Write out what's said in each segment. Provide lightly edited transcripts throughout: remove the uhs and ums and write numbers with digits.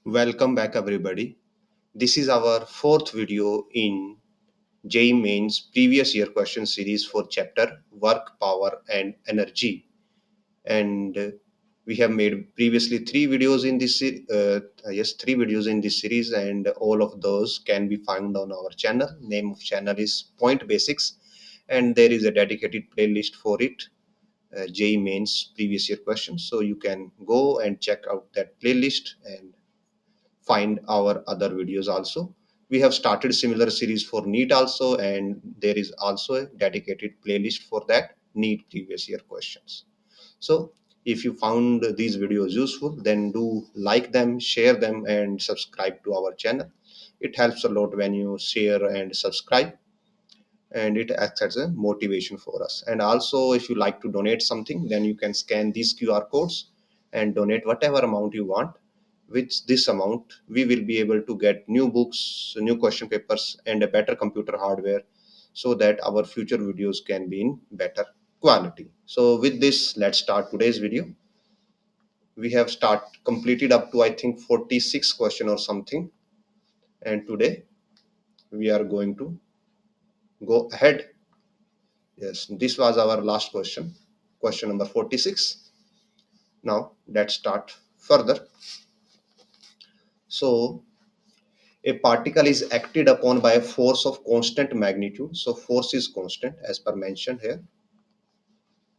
Welcome back, everybody. This is our fourth video in JEE Mains previous year question series for chapter Work, Power, and Energy. And we have made previously three videos in this series, and all of those can be found on our channel. Name of channel is Point Basics, and there is a dedicated playlist for it. JEE Mains previous year questions. So you can go and check out that playlist and find our other videos also. We have started similar series for NEET also, and there is also a dedicated playlist for that NEET previous year questions. So if you found these videos useful, then do like them, share them, and subscribe to our channel. It helps a lot when you share and subscribe, and it acts as a motivation for us. And also, if you like to donate something, then you can scan these QR codes and donate whatever amount you want. With this amount, we will be able to get new books, new question papers, and a better computer hardware so that our future videos can be in better quality. So with this, let's start today's video. We have completed up to, I think, 46 question or something, and today we are going to go ahead. Yes, this was our last question number 46. Now let's start further. So a particle is acted upon by a force of constant magnitude. So force is constant as per mentioned here.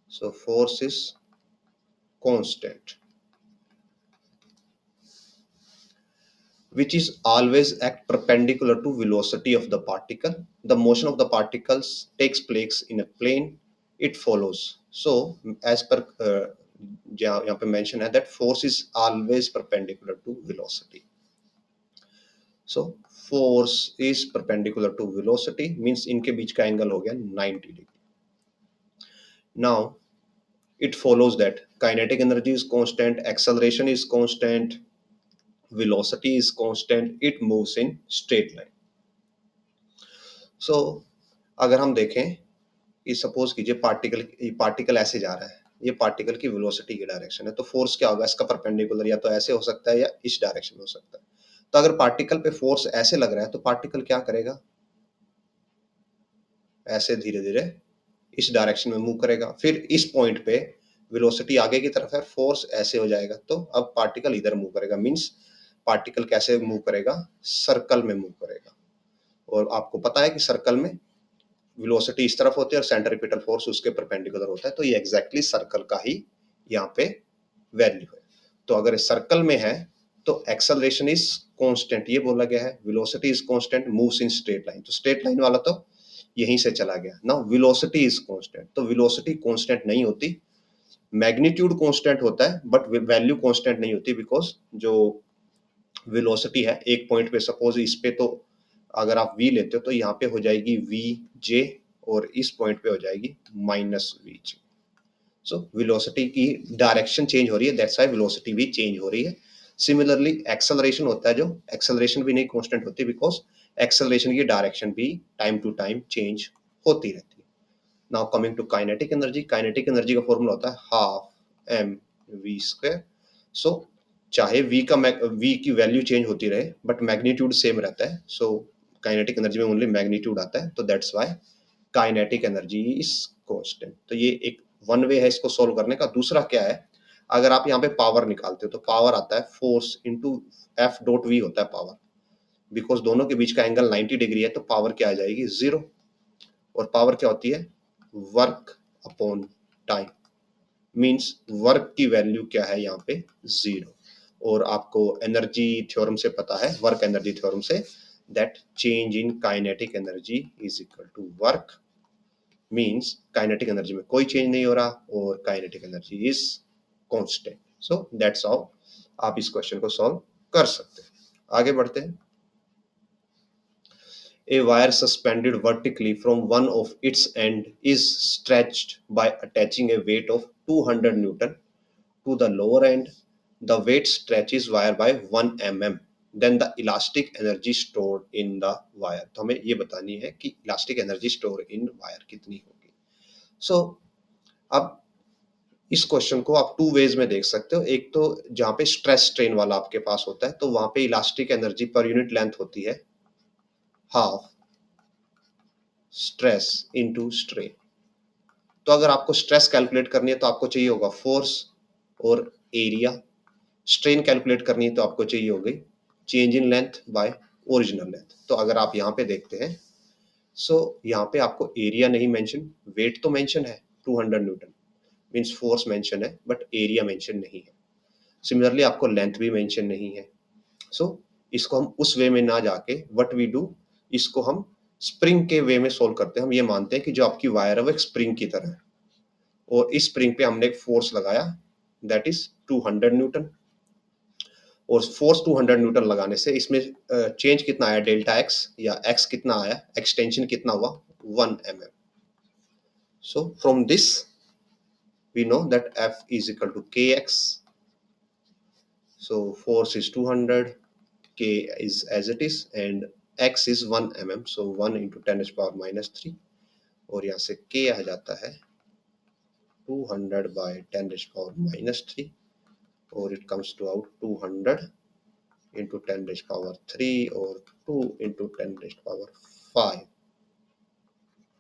So force is constant, which is always act perpendicular to velocity of the particle. The motion of the particles takes place in a plane it follows. So as per यहाँ पे mention है that force is always perpendicular to velocity. So force is perpendicular to velocity means इनके बीच का angle हो गया 90 degree. Now it follows that kinetic energy is constant, acceleration is constant, velocity is constant, it moves in straight line. So अगर हम देखें कि suppose कीजिए particle ऐसे जा रहा है, ये पार्टिकल की वेलोसिटी की डायरेक्शन है, तो फोर्स क्या होगा इसका परपेंडिकुलर या तो ऐसे हो सकता है या इस डायरेक्शन में हो सकता है. तो अगर पार्टिकल पे फोर्स ऐसे लग रहा है तो पार्टिकल क्या करेगा, ऐसे धीरे धीरे इस डायरेक्शन में मूव करेगा. फिर इस पॉइंट पे वेलोसिटी आगे की तरफ है, फोर्स ऐसे हो जाएगा, तो अब पार्टिकल इधर मूव करेगा. मींस पार्टिकल कैसे मूव करेगा, सर्कल में मूव करेगा. और आपको पता है कि सर्कल में वेलोसिटी इस तरफ होती है और सेंट्रीपिटल फोर्स उसके परपेंडिकुलर होता है, तो ये एग्जैक्टली सर्कल का ही यहाँ पे वैल्यू है. तो अगर सर्कल में है तो एक्सेलरेशन इज कांस्टेंट, ये बोला गया है. Velocity is constant, moves in straight line, तो स्ट्रेट लाइन वाला तो यहीं से चला गया. नाउ वेलोसिटी इज कांस्टेंट, तो वेलोसिटी कांस्टेंट नहीं होती, मैग्नीट्यूड कांस्टेंट होता है बट वैल्यू कांस्टेंट नहीं होती. बिकॉज जो वेलोसिटी है एक पॉइंट पे, सपोज इस पे, तो अगर आप v लेते हो तो यहाँ पे हो जाएगी वी जे और इस पॉइंट पे हो जाएगी minus V J. So velocity की डायरेक्शन चेंज हो रही है, दैट्स व्हाई वेलोसिटी भी चेंज हो रही है. सिमिलरली एक्सेलरेशन होता है, जो एक्सेलरेशन भी नहीं कांस्टेंट होती, बिकॉज एक्सेलरेशन की डायरेक्शन भी टाइम टू टाइम चेंज होती रहती है. Now coming to kinetic energy. Kinetic energy का फॉर्मूला होता है half M V square. So चाहे v की वैल्यू चेंज होती रहे बट मैग्नीट्यूड सेम रहता है. सो काइनेटिक एनर्जी में ओनली मैग्नीट्यूड आता है, तो that's why kinetic energy is constant. तो ये एक वन वे है इसको सोल्व करने का. दूसरा क्या है, अगर आप यहाँ पे पावर निकालते हो तो पावर आता है force into F dot V होता है पावर. बिकॉज दोनों के बीच का एंगल 90 डिग्री है, तो पावर क्या आ जाएगी, जीरो. और पावर क्या होती है, work upon time. Means work की वैल्यू क्या है यहाँ पे, जीरो. और आपको एनर्जी थ्योरम से पता है, वर्क एनर्जी थ्योरम से, that change in kinetic energy is equal to work. Means kinetic energy में कोई चेंज नहीं हो रहा और kinetic energy is constant. So that's how आप इस क्वेश्चन को सॉल्व कर सकते हैं. आगे बढ़ते हैं. A wire suspended vertically from one of its end is stretched by attaching a weight of 200 Newton to the lower end. The weight stretches wire by 1 mm. Then the elastic energy stored in the wire. तो हमें ये बतानी है कि elastic energy stored in wire कितनी होगी. So अब इस क्वेश्चन को आप 2 वेज में देख सकते हो। एक तो जहाँ पे स्ट्रेस स्ट्रेन वाला आपके पास होता है, तो वहाँ पे elastic energy per unit length होती है हाफ स्ट्रेस इनटू स्ट्रेन। तो अगर आपको स्ट्रेस कैलकुलेट करनी है तो आपको चाहिए होगा फोर्स और एरिया, स्ट्रेन कैलकुलेट करनी है तो आपको चाहिए होगी change in length bye original length. तो अगर आप यहाँ पे देखते हैं, सो यहाँ पे आपको एरिया नहीं मेंशन, वेट तो मेंशन है 200 न्यूटन, मींस फोर्स मेंशन है बट एरिया मेंशन नहीं है। सिमिलरली आपको लेंथ भी मेंशन नहीं है। सो इसको हम उस वे में ना जाके व्हाट वी डू, इसको हम स्प्रिंग के वे में सोल्व करते हैं। हम ये मानते हैं कि जो आपकी वायर है वो एक स्प्रिंग की तरह है और इस स्प्रिंग पे हमने एक फोर्स लगाया दैट इज 200 न्यूटन, और फोर्स 200 न्यूटन लगाने से इसमें चेंज कितना आया डेल्टा एक्स, या एक्स कितना आया, एक्सटेंशन कितना हुआ 1 mm। So from this we know that F is equal to kx, so force is 200, k is as it is and x is 1 mm, so 1 into 10 to the power minus 3, और यहाँ से k आ जाता है 200 by 10 to the power minus 3, और it comes to out 200 into 10 to the power 3 और 2 into 10 to the power 5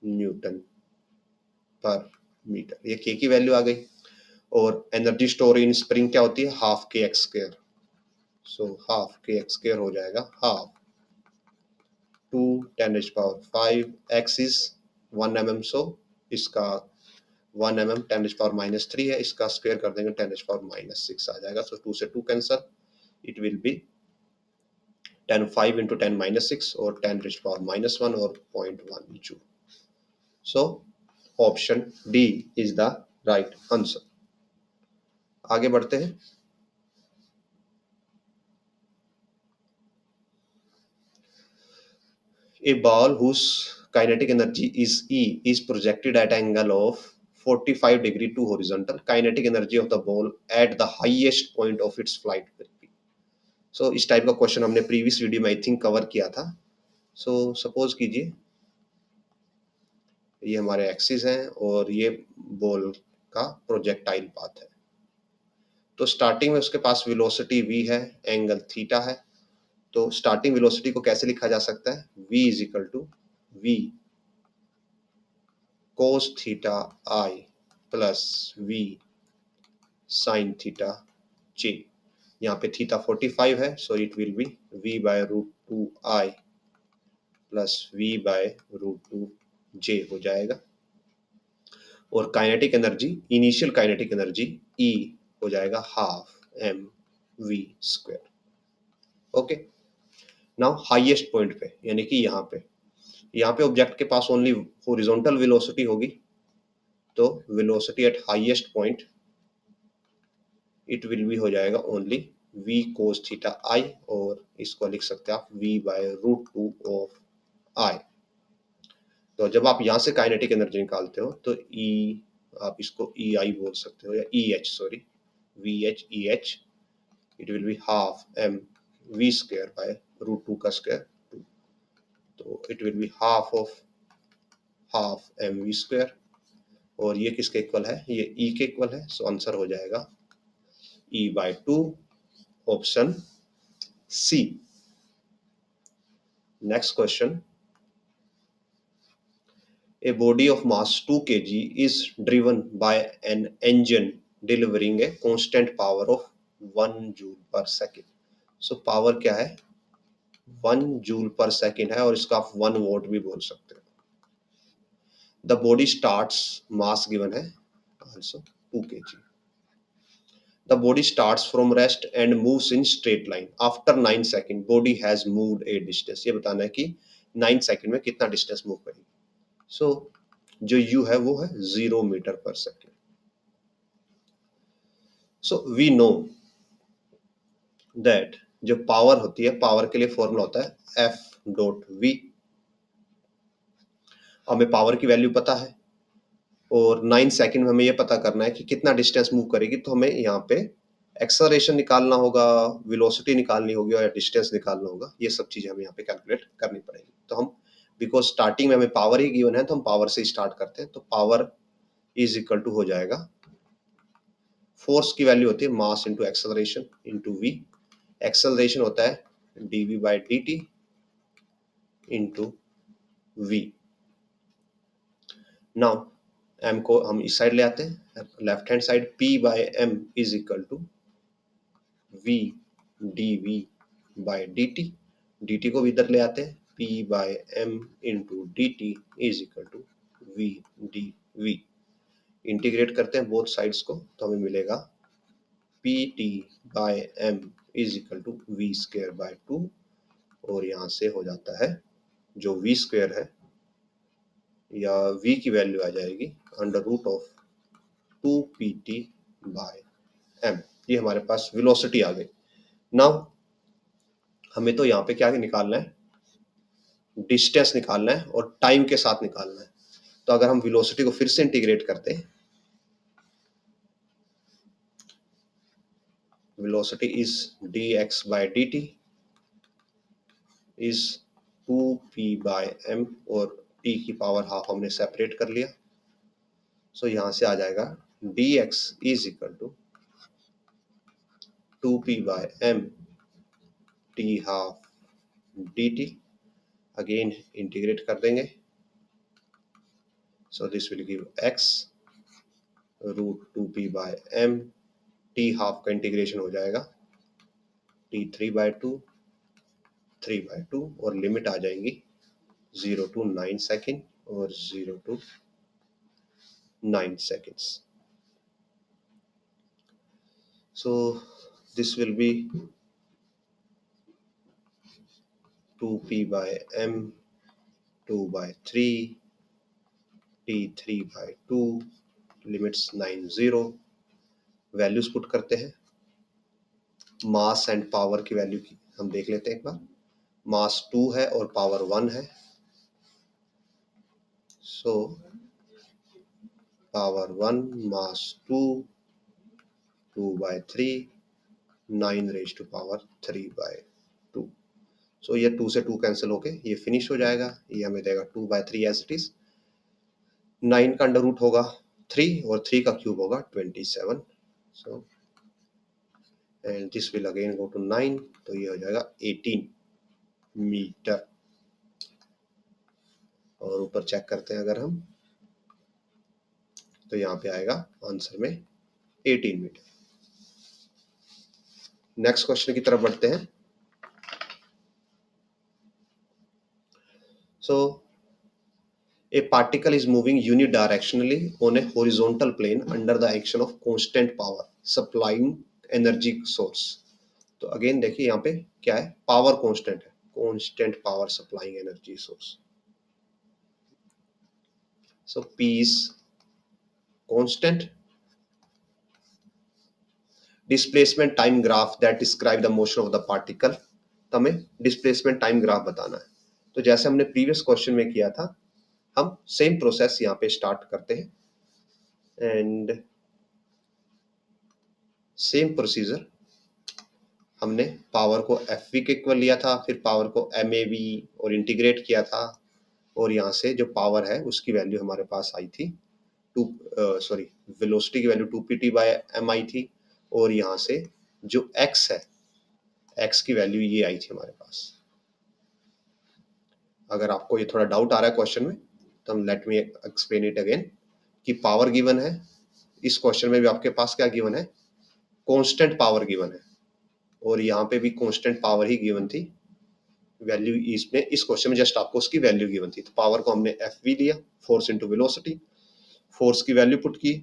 Newton पर metre. ये k की वैल्यू आ गई, और एनर्जी स्टोर इन स्प्रिंग क्या होती है हाफ के एक्स स्क्वायर, सो हाफ के एक्स स्क्वायर हो जाएगा half 2 10 to the power 5, x is 1 mm, so इसका 1 mm 10 to the power minus 3 है, इसका स्क्वायर कर देंगे 10 to the power minus 6 आ जाएगा। सो 2 से 2 cancel, it will B 10 5 into 10 minus 6 और 10 to the power minus 1 और 0.1 joule. So option D is the right answer. आगे बढ़ते हैं। A ball whose kinetic energy is E is projected at angle of 45 degree to horizontal. Kinetic energy of the ball at the highest point of its flight will be. So इस type का question हमने previous video में I think cover किया था। So suppose कीजिए ये हमारे axis हैं और ये बॉल का प्रोजेक्टाइल पाथ है। तो स्टार्टिंग में उसके पास वेलोसिटी v है, एंगल थीटा है। तो स्टार्टिंग वेलोसिटी को कैसे लिखा जा सकता है, v is equal to v cos theta I plus v sin theta j। यहाँ पे थीटा 45 है, so it will be v by root 2 I plus v by root 2 j हो जाएगा। और kinetic energy, initial kinetic energy E हो जाएगा half m v square. Okay, now highest point पे यानी कि यहाँ पे ऑब्जेक्ट के पास ओनली हॉरिजॉन्टल वेलोसिटी होगी, तो velocity at highest point it will be हो जाएगा only v cos theta I, और इसको लिख सकते हैं आप v by root 2 of I। तो जब आप यहाँ से काइनेटिक एनर्जी निकालते हो तो E आप इसको EI बोल सकते हो या EH, sorry VH EH, it will be half m v square by root 2 का स्क्वायर 2, तो it will be half of half m v square, और ये किसके इक्वल है, ये E के इक्वल है। सो आंसर हो जाएगा E by 2, option C। Next question. A body of mass 2 kg is driven by an engine delivering a constant power of 1 joule per second. So power क्या है, 1 joule per second है, और इसका आप 1 watt भी बोल सकते हो। The body starts, mass given है also 2 kg. The body starts from rest and moves in straight line. After 9 seconds, body has moved a distance. ये बताना है कि 9 सेकंड में कितना डिस्टेंस मूव करेगी। सो जो u है वो है 0 मीटर पर second. So we know that जो पावर होती है, पावर के लिए फॉर्मूला होता है F डॉट V। हमें पावर की वैल्यू पता है और 9 सेकंड में हमें ये पता करना है कि कितना डिस्टेंस मूव करेगी। तो हमें यहाँ पे एक्सेलरेशन निकालना होगा, वेलोसिटी निकालनी होगी और डिस्टेंस निकालना होगा। ये सब चीजें हमें यहाँ पे कैलकुलेट करनी पड़ेगी। तो हम बिकॉज स्टार्टिंग में हमें पावर ही गिवन है तो हम पावर से स्टार्ट करते हैं। तो पावर इज इक्वल टू हो जाएगा फोर्स की वैल्यू होती है mass into acceleration into V. Acceleration होता है dv by dt into V. Now m को हम इस साइड ले आते हैं, left hand side p by m is equal to v dv by dt। dt को भी इधर ले आते हैं, p by m into dt is equal to v dv। Integrate करते हैं बोथ साइड्स को तो हमें मिलेगा pt by m is equal to v square by 2, और यहाँ से हो जाता है जो v स्क्वायर है या v की वैल्यू आ जाएगी under root of 2pt by m। ये हमारे पास वेलोसिटी आ गई। नाउ हमें तो यहाँ पे क्या निकालना है, डिस्टेंस निकालना है और टाइम के साथ निकालना है। तो अगर हम वेलोसिटी को फिर से इंटीग्रेट करते हैं, velocity is dx by dt is 2p by m, और t की पावर हाफ हमने सेपरेट कर लिया। सो यहाँ से आ जाएगा dx is equal to 2p by m t half dt। Again integrate कर देंगे, so this will give x root 2p by m, t half का इंटीग्रेशन हो जाएगा t 3 बाय 2 3 बाय 2, और लिमिट आ जाएंगी 0 to 9 सेकेंड और 0 to 9 seconds. So this will be 2p by m 2 by 3 t 3 by 2 limits 9 0। Values put करते हैं, mass and power की value की हम देख लेते हैं एक बार। मास 2 है और पावर 1 है, so power 1 mass 2 2 by 3 9 raise to power 3 by 2। So ये 2 से 2 कैंसिल होके ये फिनिश हो जाएगा। ये हमें देगा 2 by 3 एज इट इज। 9 का अंडर रूट होगा 3 और 3 का क्यूब होगा 27। So and this will again go to 9, तो ये हो जाएगा 18 मीटर। और ऊपर चेक करते हैं अगर हम, तो यहाँ पे आएगा आंसर में 18 मीटर। नेक्स्ट क्वेश्चन की तरफ बढ़ते हैं। सो a particle is moving unidirectionally on a horizontal plane under the action of constant power supplying energy source। तो अगेन देखिए यहाँ पे क्या है, पावर कांस्टेंट है, constant power supplying energy source. So P is constant। Displacement time graph that describe the motion of the particle. तो हमें displacement time graph बताना है। तो जैसे हमने प्रीवियस क्वेश्चन में किया था, हम सेम प्रोसेस यहाँ पे स्टार्ट करते हैं एंड सेम प्रोसीजर। हमने पावर को एफ वी के इक्वल लिया था, फिर पावर को एम ए वी और इंटीग्रेट किया था, और यहाँ से जो पावर है उसकी वैल्यू हमारे पास आई थी वेलोसिटी की वैल्यू 2pt बाय एम आई थी, और यहाँ से जो x है, x की वैल्यू ये आई थी हमारे पास। अगर आपको ये थोड़ा डाउट आ रहा है क्वेश्चन में, तो हम let me explain it again कि पावर गिवन है, इस क्वेश्चन में भी आपके पास क्या गिवन है, कांस्टेंट पावर गिवन है, और यहाँ पे भी कांस्टेंट पावर ही गिवन थी। वैल्यू इसमें इस क्वेश्चन में जस्ट आपको उसकी वैल्यू गिवन थी। तो पावर को हमने एफ वी लिया, फोर्स इंटू वेलोसिटी, फोर्स की वैल्यू पुट की,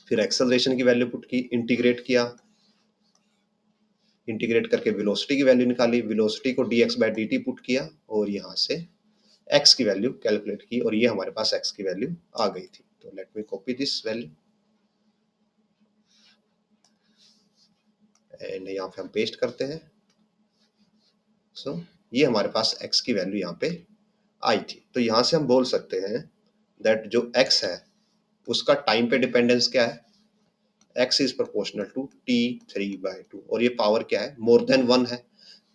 फिर एक्सेलरेशन की वैल्यू पुट की, इंटीग्रेट किया, इंटीग्रेट करके वेलोसिटी की वैल्यू निकाली, वेलोसिटी को dx बाय dt पुट किया, और यहाँ से x की वैल्यू कैलकुलेट की, और ये हमारे पास x की वैल्यू आ गई थी। तो let me copy this value and यहाँ पे हम पेस्ट करते हैं। सो ये हमारे पास x की वैल्यू यहाँ पे आई थी। तो यहाँ से हम बोल सकते हैं दैट जो x है उसका टाइम पे डिपेंडेंस क्या है, x is proportional to t3 by 2, और ये पावर क्या है, मोर देन 1 है।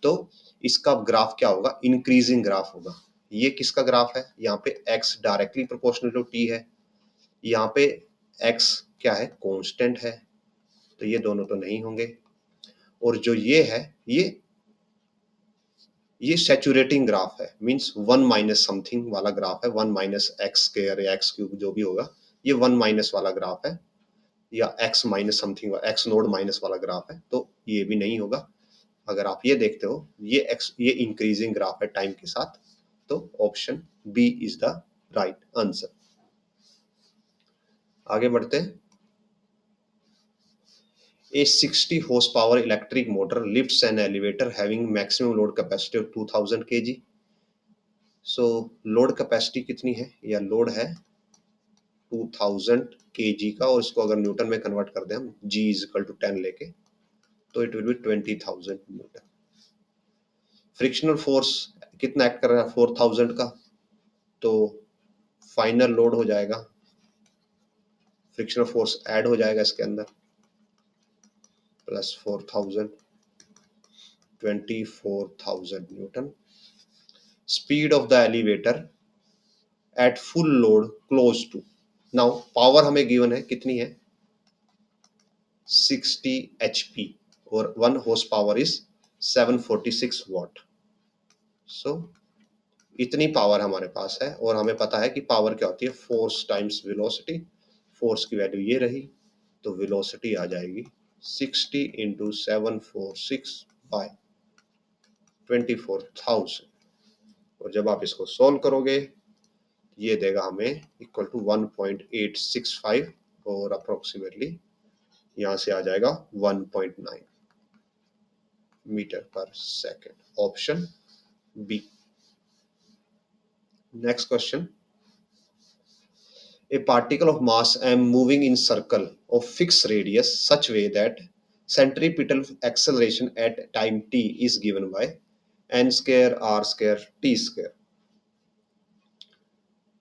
तो इसका ग्राफ क्या होगा, इंक्रीजिंग ग्राफ होगा। ये किसका ग्राफ है, यहाँ पे x directly proportional to t है, यहाँ पे x क्या है, कांस्टेंट है, तो ये दोनों तो नहीं होंगे। और जो ये है ये सैचुरेटिंग ग्राफ है, मींस 1 माइनस समथिंग वाला ग्राफ है, 1 माइनस एक्स स्क्वायर या एक्स क्यूब जो भी होगा, ये 1 माइनस वाला ग्राफ है, या x minus something x node minus वाला ग्राफ है, तो ये भी नहीं होगा। अगर आप ये देखते हो ये इंक्रीजिंग ग्राफ है टाइम के साथ, तो option B is the right answer. आगे बढ़ते हैं। A 60 horsepower electric motor lifts an elevator having maximum load capacity of 2000 kg. So load capacity कितनी है, या लोड है 2000 kg का, और इसको अगर न्यूटन में कन्वर्ट कर दें हम G is equal to 10 लेके, तो it will B 20,000 Newton. Frictional force कितना एक्ट कर रहा है 4000 का, तो फाइनल लोड हो जाएगा, फ्रिक्शनल फोर्स ऐड हो जाएगा इसके अंदर, plus 4000, 24,000 newton. Speed of the elevator at full load close to, now power हमें गिवन है कितनी है 60 HP, और 1 horse power is 746 watt. So इतनी पावर हमारे पास है, और हमें पता है कि पावर क्या होती है, फोर्स टाइम्स वेलोसिटी। फोर्स की वैल्यू ये रही, तो वेलोसिटी आ जाएगी 60 इंटू 746 बाय 24,000, और जब आप इसको सोल्व करोगे ये देगा हमें इक्वल टू 1.865, और अप्रोक्सीमेटली यहां से आ जाएगा 1.9 मीटर पर second, option B. Next question. A particle of mass m moving in circle of fixed radius such way that centripetal acceleration at time t is given by n square r square t square,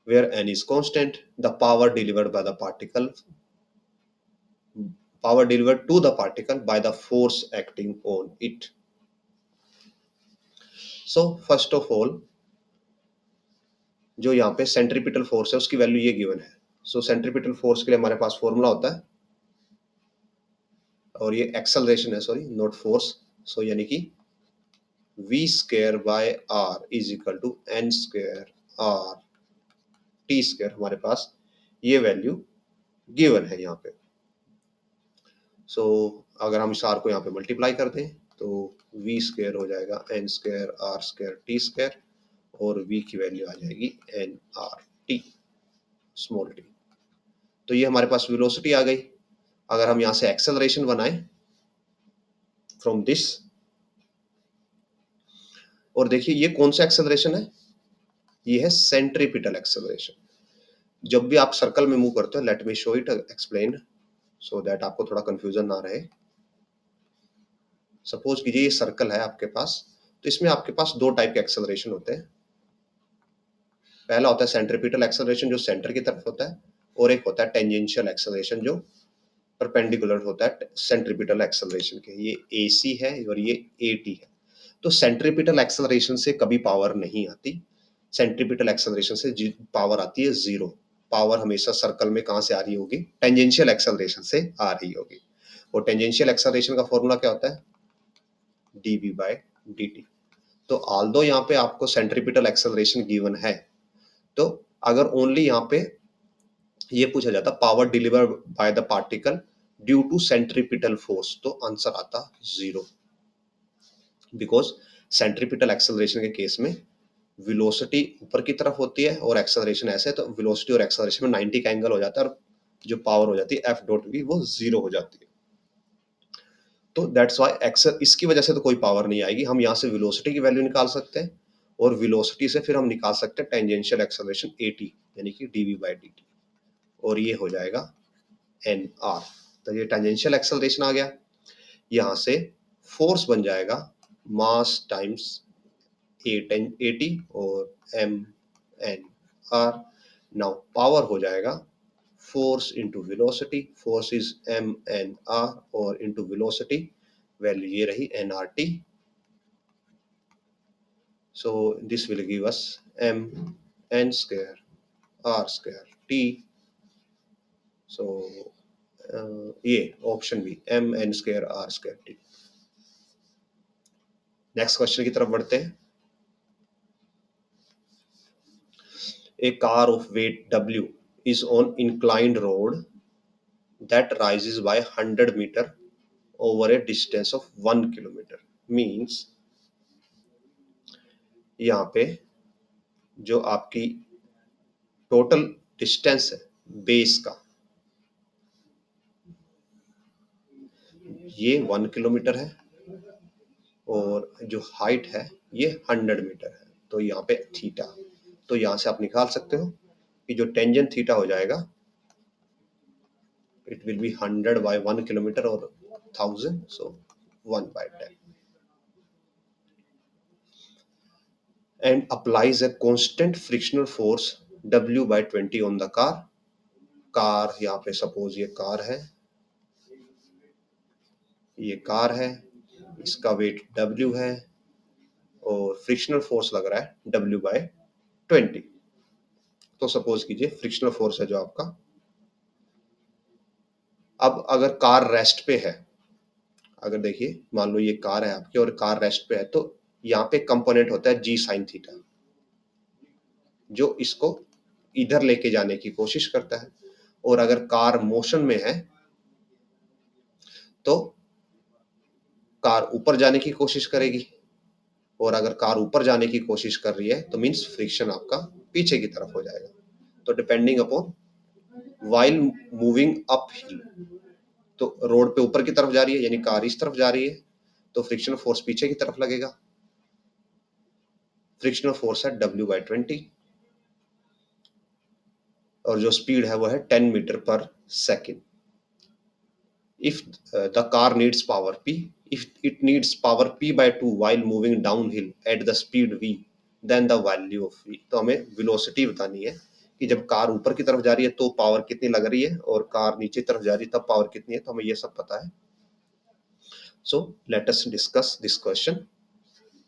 where n is constant. The power delivered to the particle by the force acting on it. So first of all, जो यहाँ पे centripetal force है उसकी value ये given है। सो centripetal force के लिए हमारे पास फॉर्मूला होता है, और ये एक्सेलरेशन है, सॉरी नॉट फोर्स। सो यानी कि v square by r is equal to n square r t square, हमारे पास ये वैल्यू गिवन है यहाँ पे। सो अगर हम इस r को यहाँ पे मल्टीप्लाई कर दें तो v स्क्वायर हो जाएगा n square r square t square, और v की वैल्यू आ जाएगी n r t small t। तो ये हमारे पास वेलोसिटी आ गई। अगर हम यहाँ से एक्सेलरेशन बनाएं फ्रॉम दिस, और देखिए ये कौन सा एक्सेलरेशन है, ये है सेंट्रीपिटल एक्सेलरेशन। जब भी आप सर्कल में मूव करते हो, let me show it explain so that आपको थोड़ा कंफ्यूजन ना रहे। सपोज कीजिए ये सर्कल है आपके पास, तो इसमें आपके पास दो टाइप के एक्सेलरेशन होते हैं। पहला होता है सेंट्रीपिटल एक्सेलरेशन जो सेंटर की तरफ होता है, और एक होता है टेंजेंशियल एक्सेलरेशन जो परपेंडिकुलर होता है सेंट्रीपिटल एक्सेलरेशन के। ये AC है और ये AT है। तो सेंट्रीपिटल एक्सेलरेशन से कभी पावर नहीं आती, सेंट्रीपिटल एक्सेलरेशन से पावर आती है जीरो। पावर हमेशा सर्कल में कहां से आ रही होगी, टेंजेंशियल एक्सेलरेशन से आ रही होगी। और टेंजेंशियल एक्सेलरेशन का फॉर्मूला क्या होता है, dv/dt। तो ऑल्दो यहाँ पे आपको सेंट्रीपिटल एक्सेलरेशन गिवन है, तो अगर ओनली यहाँ पे ये पूछा जाता power deliver by the particle due to centripetal force, तो आंसर आता जीरो, बिकॉज सेंट्रीपिटल एक्सेलरेशन के केस में वेलोसिटी ऊपर की तरफ होती है और एक्सेलरेशन ऐसे, तो वेलोसिटी और एक्सेलरेशन में 90 का एंगल हो जाता है, और जो पावर हो जाती है F.V वो जीरो हो जाती है। तो दैट्स व्हाई एक्सेल, इसकी वजह से तो कोई पावर नहीं आएगी। हम यहाँ से वेलोसिटी की वैल्यू निकाल सकते हैं, और वेलोसिटी से फिर हम निकाल सकते हैं टेंजेंशियल एक्सेलरेशन AT यानी कि dv/dt, और ये हो जाएगा nr। तो ये टेंजेंशियल एक्सेलरेशन आ गया। यहाँ से फोर्स बन जाएगा मास टाइम्स AT और mnr। नाउ पावर हो जाएगा force into velocity, force is mnr, और इंटू वेलोसिटी वैल्यू ये रही nrt। So this will give us mn square r square t। So ये option B mn² r² t। Next question की तरफ बढ़ते हैं। A car of weight W is on inclined road that rises by 100 meter over a distance of 1 kilometer। Means यहाँ पे जो आपकी total distance है बेस का, ये 1 किलोमीटर है और जो हाइट है ये 100 मीटर है। तो यहाँ पे थीटा, तो यहाँ से आप निकाल सकते हो कि जो टेंजेंट थीटा हो जाएगा it will B 100 by 1 kilometre और 1000, so 1/10, and applies a constant frictional force W/20 on the car। Car यहाँ पे सपोज ये कार है, ये कार है, इसका वेट W है और फ्रिक्शनल फोर्स लग रहा है W/20। तो सपोज कीजिए फ्रिक्शनल फोर्स है जो आपका। अब अगर कार रेस्ट पे है, अगर देखिए मान लो ये कार है आपकी और कार रेस्ट पे है, तो यहाँ पे कंपोनेंट होता है G sin थीटा जो इसको इधर लेके जाने की कोशिश करता है। और अगर कार मोशन में है तो कार ऊपर जाने की कोशिश करेगी, और अगर कार ऊपर जाने की कोशिश कर रही है तो मीन्स फ्रिक्शन आपका पीछे की तरफ हो जाएगा। तो depending upon while moving up hill, तो रोड पे ऊपर की तरफ जा रही है यानी कार इस तरफ जा रही है तो फ्रिक्शनल फोर्स पीछे की तरफ लगेगा। फ्रिक्शनल फोर्स है W/20 और जो स्पीड है वो है 10 मीटर पर second. If the car needs power P, if it needs power P/2 while moving downhill at the speed V, then the value of V। तो हमें वेलोसिटी बतानी है कि जब कार ऊपर की तरफ जा रही है तो पावर कितनी लग रही है और कार नीचे तरफ जा रही है तब पावर कितनी है, तो हमें ये सब पता है। So let us discuss this question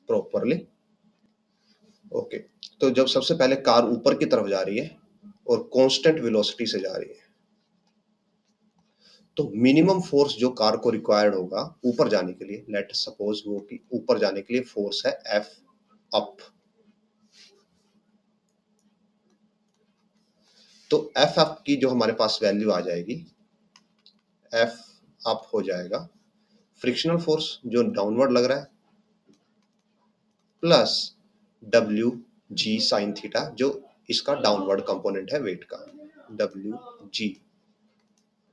properly. Okay, तो जब सबसे पहले कार ऊपर की तरफ जा रही है और कांस्टेंट वेलोसिटी से जा रही है तो मिनिमम फोर्स जो कार को रिक्वायर्ड होगा ऊपर जाने के लिए, लेट सपोज वो कि ऊपर जाने के लिए फोर्स है F अप। तो F अप की जो हमारे पास वैल्यू आ जाएगी, F अप हो जाएगा फ्रिक्शनल फोर्स जो डाउनवर्ड लग रहा है प्लस WG sin थीटा जो इसका डाउनवर्ड कंपोनेंट है वेट का, WG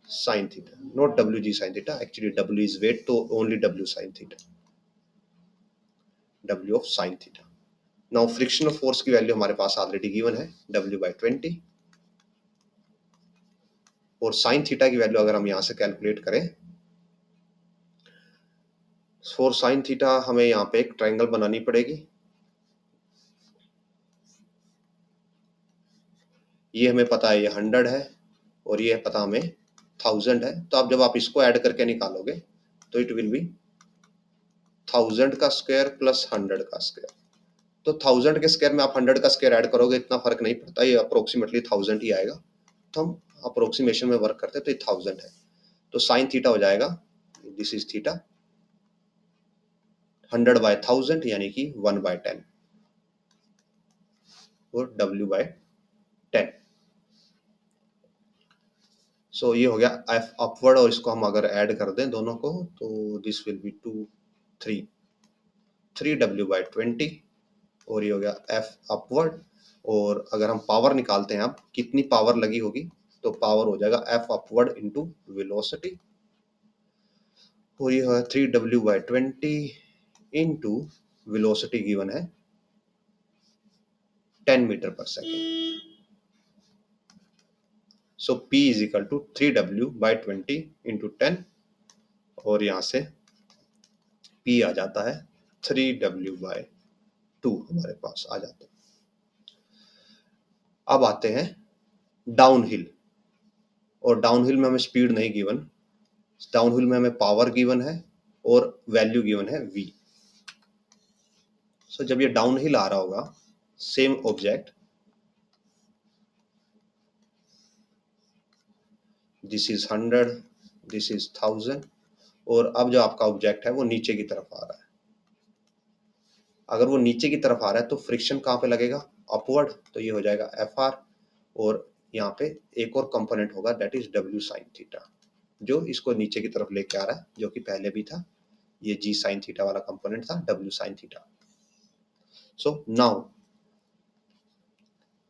sin theta, not WG sin theta, actually W is weight, तो only W sin theta, W of sin theta। Now frictional force की वैल्यू हमारे पास ऑलरेडी गिवन है W/20 और sin theta की value अगर हम यहाँ से कैलकुलेट करें, फॉर sin थीटा हमें यहाँ पे एक ट्रायंगल बनानी पड़ेगी। ये हमें पता है ये 100 है और ये पता हमें 1000 है, तो अब जब आप इसको ऐड करके निकालोगे तो इट विल बी 1000 का स्क्वायर प्लस 100 का स्क्वायर। तो 1000 के स्क्वायर में आप 100 का स्क्वायर ऐड करोगे इतना फर्क नहीं पड़ता, ये अप्रोक्सीमेटली 1000 ही आएगा। तो हम अप्रोक्सीमेशन में वर्क करते हैं तो ये 1000 है, तो साइन थीटा हो जाएगा, दिस इज थीटा 100/1000 यानी कि 1/10 और W/10। सो ये हो गया F अपवर्ड और इसको हम अगर ऐड कर दें दोनों को तो दिस विल बी 3 W/20 और ये हो गया F अपवर्ड। और अगर हम पावर निकालते हैं अब कितनी पावर लगी होगी तो पावर हो जाएगा F अपवर्ड इंटू वेलोसिटी और ये है 3W/20 इंटू वेलोसिटी गिवन है 10 मीटर पर second. So P is equal to 3W/20 into 10 और यहां से P आ जाता है 3W/2 हमारे पास आ जाता है। अब आते हैं डाउनहिल, और डाउनहिल में हमें स्पीड नहीं गिवन, डाउनहिल में हमें पावर गिवन है और वैल्यू गिवन है V। सो जब ये डाउनहिल आ रहा होगा same object, this is 100 this is 1000, और अब जो आपका ऑब्जेक्ट है वो नीचे की तरफ आ रहा है। अगर वो नीचे की तरफ आ रहा है तो फ्रिक्शन कहाँ पे लगेगा, अपवर्ड, तो ये हो जाएगा एफ आर, और यहाँ पे एक और कंपोनेंट होगा that is W sine theta, जो इसको नीचे की तरफ लेके आ रहा है, जो कि पहले भी था, ये जी साइन थीटा वाला कंपोनेंट था, W sine theta. So now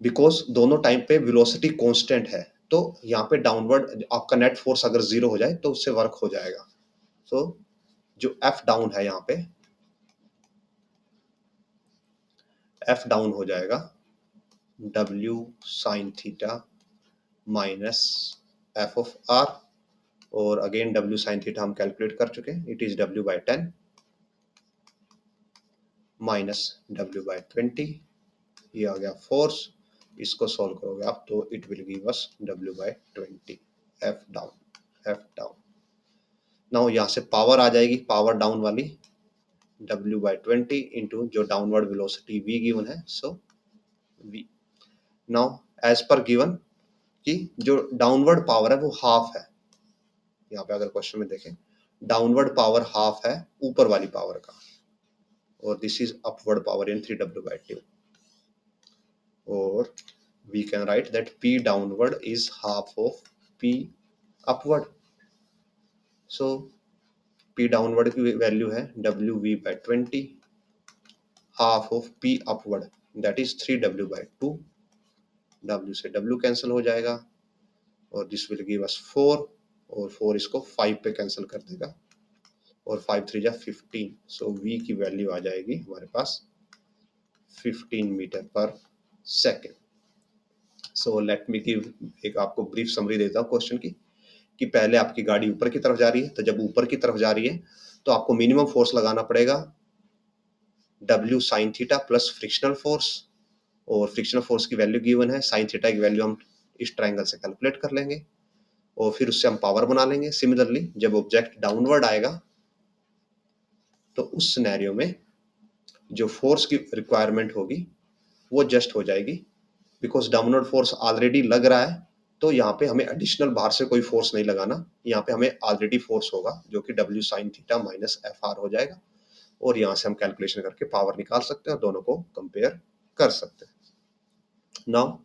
because दोनों टाइम पे वेलोसिटी कांस्टेंट है, तो यहाँ पे डाउनवर्ड आपका नेट फोर्स अगर जीरो हो जाए तो उससे वर्क हो जाएगा। सो जो एफ डाउन है यहाँ पे, एफ डाउन हो जाएगा W sine theta minus F of R, और अगेन डब्ल्यू साइन थीटा हम कैलकुलेट कर चुके हैं, it is W by 10 minus W by 20, ये आ गया फोर्स, इसको सॉल्व करोगे आप तो it will give us W by 20, F down, F down. Now यहाँ से पावर आ जाएगी, पावर डाउन वाली W by 20 इंटू जो डाउनवर्ड वेलोसिटी V गिवन है, so V। Now as per given कि जो डाउनवर्ड पावर है वो हाफ है, यहाँ पे अगर क्वेश्चन में देखें डाउनवर्ड पावर हाफ है ऊपर वाली पावर का, और this is upward power in 3W by 2, और we can write that P downward is half of P upward, so P downward की वैल्यू है WV by 20 half of P upward that is 3W by 2, W से W cancel हो जाएगा, और this will give अस 4, और 4 इसको 5 पे cancel कर देगा, और 5 3 जा 15, सो V की वैल्यू आ जाएगी हमारे पास 15 मीटर पर second. So let me give एक आपको ब्रीफ समरी देता हूँ क्वेश्चन की, कि पहले आपकी गाड़ी ऊपर की तरफ जा रही है, तो जब ऊपर की तरफ जा रही है तो आपको मिनिमम फोर्स लगाना पड़ेगा W sine theta plus frictional force, और फ्रिक्शनल फोर्स की वैल्यू गिवन है, साइन थीटा की वैल्यू हम इस ट्रायंगल से कैलकुलेट कर लेंगे, और फिर उससे हम पावर बना लेंगे। सिमिलरली जब ऑब्जेक्ट डाउनवर्ड आएगा तो उस सिनेरियो में जो फोर्स की रिक्वायरमेंट होगी वो जस्ट हो जाएगी, बिकॉज डाउनवर्ड फोर्स ऑलरेडी लग रहा है, तो यहाँ पे हमें एडिशनल बाहर से कोई फोर्स नहीं लगाना, यहाँ पे हमें ऑलरेडी फोर्स होगा जो कि W sine theta minus F R हो जाएगा, और यहाँ से हम कैलकुलेशन करके पावर निकाल सकते हैं और दोनों को कंपेयर कर सकते हैं। Now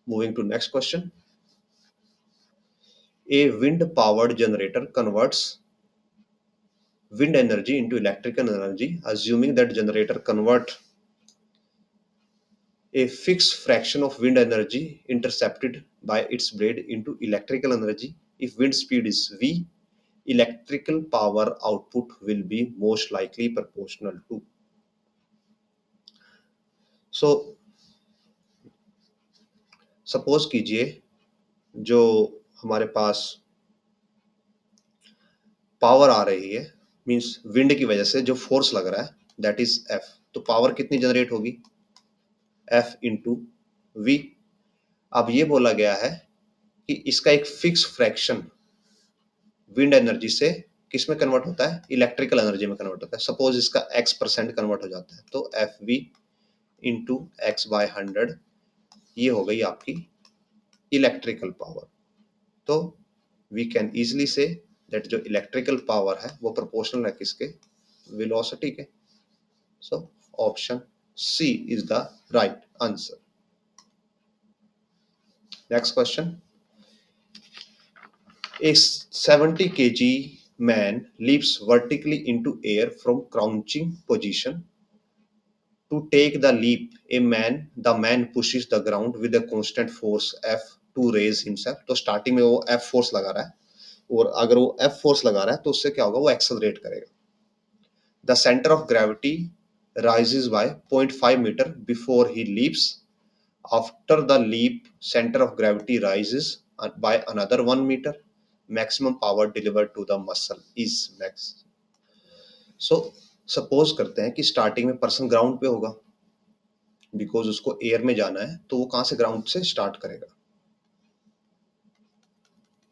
moving to next question, a wind powered generator converts wind energy into electrical energy, assuming that generator convert a fixed fraction of wind energy intercepted by its blade into electrical energy. If wind speed is v, electrical power output will be most likely proportional to, so suppose कीजिए जो हमारे पास power आ रही है, means wind की वजह से जो force लग रहा है दैट इज एफ, तो पावर कितनी जनरेट होगी, एफ इंटू वी। अब ये बोला गया है कि इसका एक फिक्स फ्रैक्शन विंड एनर्जी से किस में कन्वर्ट होता है, इलेक्ट्रिकल एनर्जी में कन्वर्ट होता है। सपोज इसका x% कन्वर्ट हो जाता है, तो F V into X by 100, ये हो गई आपकी इलेक्ट्रिकल पावर। तो वी कैन इजिली से दैट जो इलेक्ट्रिकल पावर है वो प्रोपोर्शनल है किसके, वेलोसिटी के। So option C is the right answer. Next question, a 70 kg man leaps vertically into air from crouching position. To take the leap, the man pushes the ground with a constant force F to raise himself. तो starting में वो F force लगा रहा है, और अगर वो F force लगा रहा है तो उससे क्या होगा, वो एक्सेलरेट करेगा। The center of gravity rises by 0.5 meter before he leaps. After the leap, center of gravity rises by another 1 meter. Maximum power delivered to the muscle is max. So suppose करते हैं कि starting में person ground पे होगा, because उसको air में जाना है, तो वो कहां से ग्राउंड से स्टार्ट करेगा,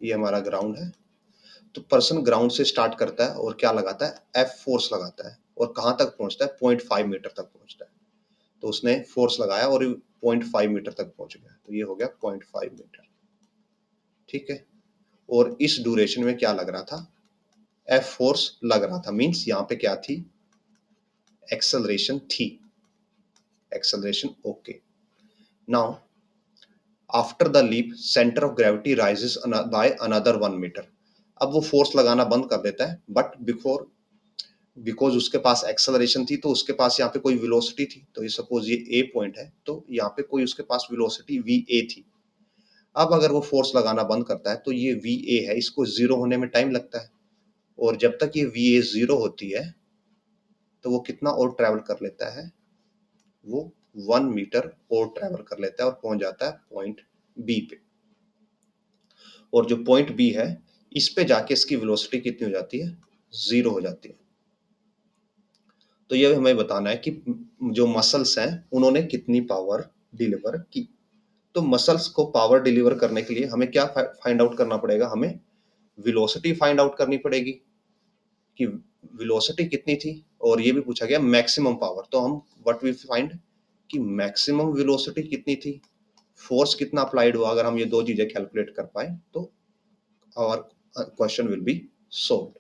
ये हमारा ग्राउंड है। तो पर्सन ग्राउंड से स्टार्ट करता है और क्या लगाता है, एफ फोर्स लगाता है, और कहां तक पहुंचता है, 0.5 मीटर तक पहुंचता है। तो उसने फोर्स लगाया और 0.5 मीटर तक पहुंच गया, तो ये हो गया 0.5 मीटर, ठीक है। और इस ड्यूरेशन में क्या लग रहा था, एफ फोर्स लग रहा था, मींस यहाँ पे क्या थी, एक्सेलरेशन थी, acceleration okay. Now after the leap centre of gravity rises by another 1 metre. अब वो फोर्स लगाना बंद कर देता है, बट बिकॉज उसके पास एक्सेलरेशन थी तो उसके पास यहाँ पे कोई वेलोसिटी थी, तो ये सपोज ये ए पॉइंट है, तो यहाँ पे कोई उसके पास वेलोसिटी वी ए थी। अब अगर वो फोर्स लगाना बंद करता है तो ये वी ए है, इसको जीरो होने में टाइम लगता है, और जब तक ये वी ए जीरो होती है तो वो कितना और ट्रेवल कर लेता है, वो 1 मीटर और ट्रेवल कर लेता है और पहुंच जाता है पॉइंट बी पे। और जो पॉइंट बी है, इस पे जाके इसकी वेलोसिटी कितनी हो जाती है, जीरो हो जाती है। तो ये हमें बताना है कि जो मसल्स हैं उन्होंने कितनी पावर डिलीवर की। तो मसल्स को पावर डिलीवर करने के लिए हमें क्या फाइंड आउट करना पड़ेगा, हमें वेलोसिटी फाइंड आउट करनी पड़ेगी कि वेलोसिटी कितनी थी, और ये भी पूछा गया मैक्सिमम पावर, तो हम व्हाट वी फाइंड कि मैक्सिमम वेलोसिटी कितनी थी, फोर्स कितना अप्लाइड हुआ। अगर हम ये दो चीजें कैलकुलेट कर पाए तो our question will be solved.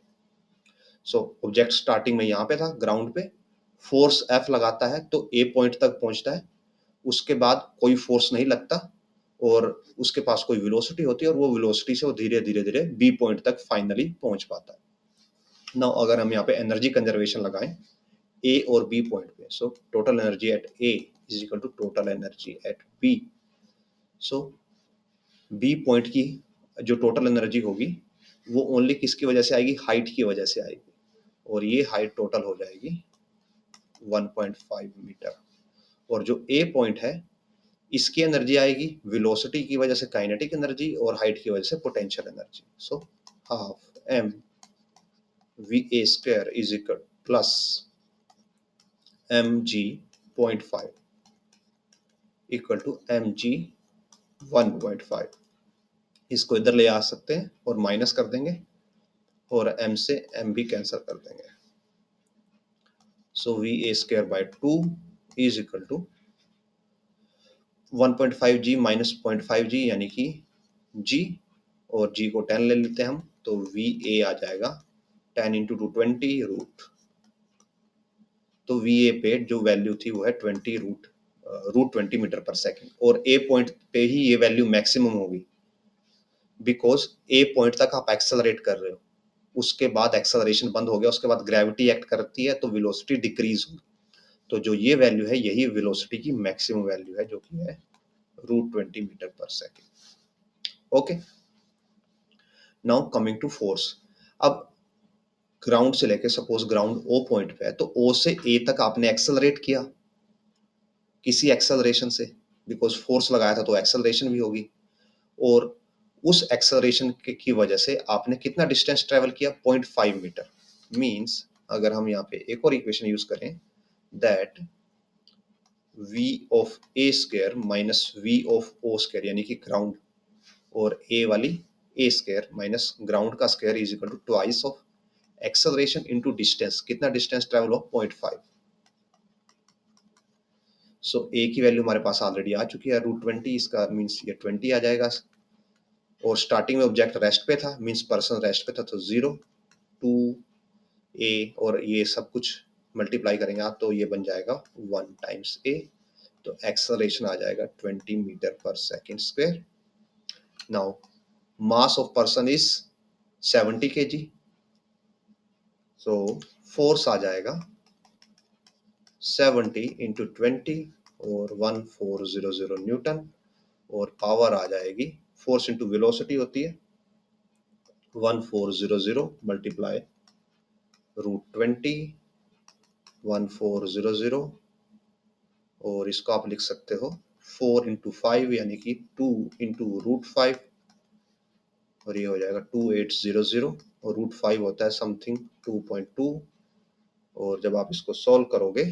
So object starting में यहाँ पे था ग्राउंड पे, फोर्स एफ लगाता है तो ए पॉइंट तक पहुंचता है, उसके बाद कोई फोर्स नहीं लगता और उसके पास कोई वेलोसिटी होती है, और वो वेलोसिटी से वो धीरे धीरे धीरे बी पॉइंट तक फाइनली पहुंच पाता है। नाउ अगर हम यहाँ पे एनर्जी कंजर्वेशन लगाएं ए और बी पॉइंट पे, so total energy at A is equal to total energy at B. So B point की जो टोटल एनर्जी होगी वो ओनली किसकी वजह से आएगी, हाइट की वजह से आएगी, और ये हाइट टोटल हो जाएगी 1.5 मीटर। और जो ए पॉइंट है इसकी एनर्जी आएगी वेलोसिटी की वजह से काइनेटिक एनर्जी, और हाइट की वजह से potential energy. So half M V A square is equal plus M G 0.5 equal to M G 1.5। इसको इधर ले आ सकते हैं और माइनस कर देंगे, और m से m भी कैंसिल कर देंगे। So V A square by 2 is equal to 1.5 G minus 0.5 G, यानी कि g, और g को 10 ले लेते हैं हम, तो वी ए आ जाएगा 10 इंटू 220 रूट। तो वी ए पे जो वैल्यू थी वो है 20 रूट 20 मीटर पर सेकेंड, और ए पॉइंट पे ही ये वैल्यू मैक्सिमम होगी, बिकॉज ए पॉइंट तक आप एक्सेलरेट कर रहे हो, उसके बाद एक्सेलरेशन बंद हो गया, उसके बाद ग्रेविटी एक्ट करती है तो वेलोसिटी डिक्रीज होगी। तो जो ये वैल्यू है यही वेलोसिटी की मैक्सिमम वैल्यू है, जो कि है रूट 20 मीटर पर second. Okay, now coming to force. अब ग्राउंड से लेके सपोज ग्राउंड ओ पॉइंट पे है, तो ओ से ए तक आपने एक्सेलरेट किया किसी एक्सेलरेशन से, बिकॉज फोर्स लगाया था तो एक्सेलरेशन भी होगी, और उस एक्सेलरेशन की वजह से आपने कितना डिस्टेंस ट्रेवल किया, 0.5 मीटर। मींस अगर हम यहाँ पे एक और इक्वेशन यूज करें, that v of A square minus v of O square, यानी कि ग्राउंड और ए वाली ए स्क्वायर माइनस ग्राउंड का square is equal to twice of acceleration into distance, कितना डिस्टेंस ट्रेवल हो, 0.5। सो ए की वैल्यू हमारे पास ऑलरेडी आ चुकी है रूट 20, इसका मीन्स ये 20 आ जाएगा, और स्टार्टिंग में ऑब्जेक्ट रेस्ट पे था, मीन्स पर्सन रेस्ट पे था, तो 0 2 ए, और ये सब कुछ मल्टीप्लाई करेंगे आप तो ये बन जाएगा 1 टाइम्स ए, तो एक्सेलरेशन आ जाएगा 20 मीटर पर second square. Now mass of person is 70 kg, so force आ जाएगा 70 इंटू 20 और 1400 न्यूटन, और पावर आ जाएगी, फोर्स इंटू वेलोसिटी होती है 1400 मल्टीप्लाई रूट 20 1400, और इसको आप लिख सकते हो 4 इंटू 5 यानी कि 2 इंटू रूट 5, और ये हो जाएगा 2800, और रूट 5 होता है समथिंग 2.2, और जब आप इसको सॉल्व करोगे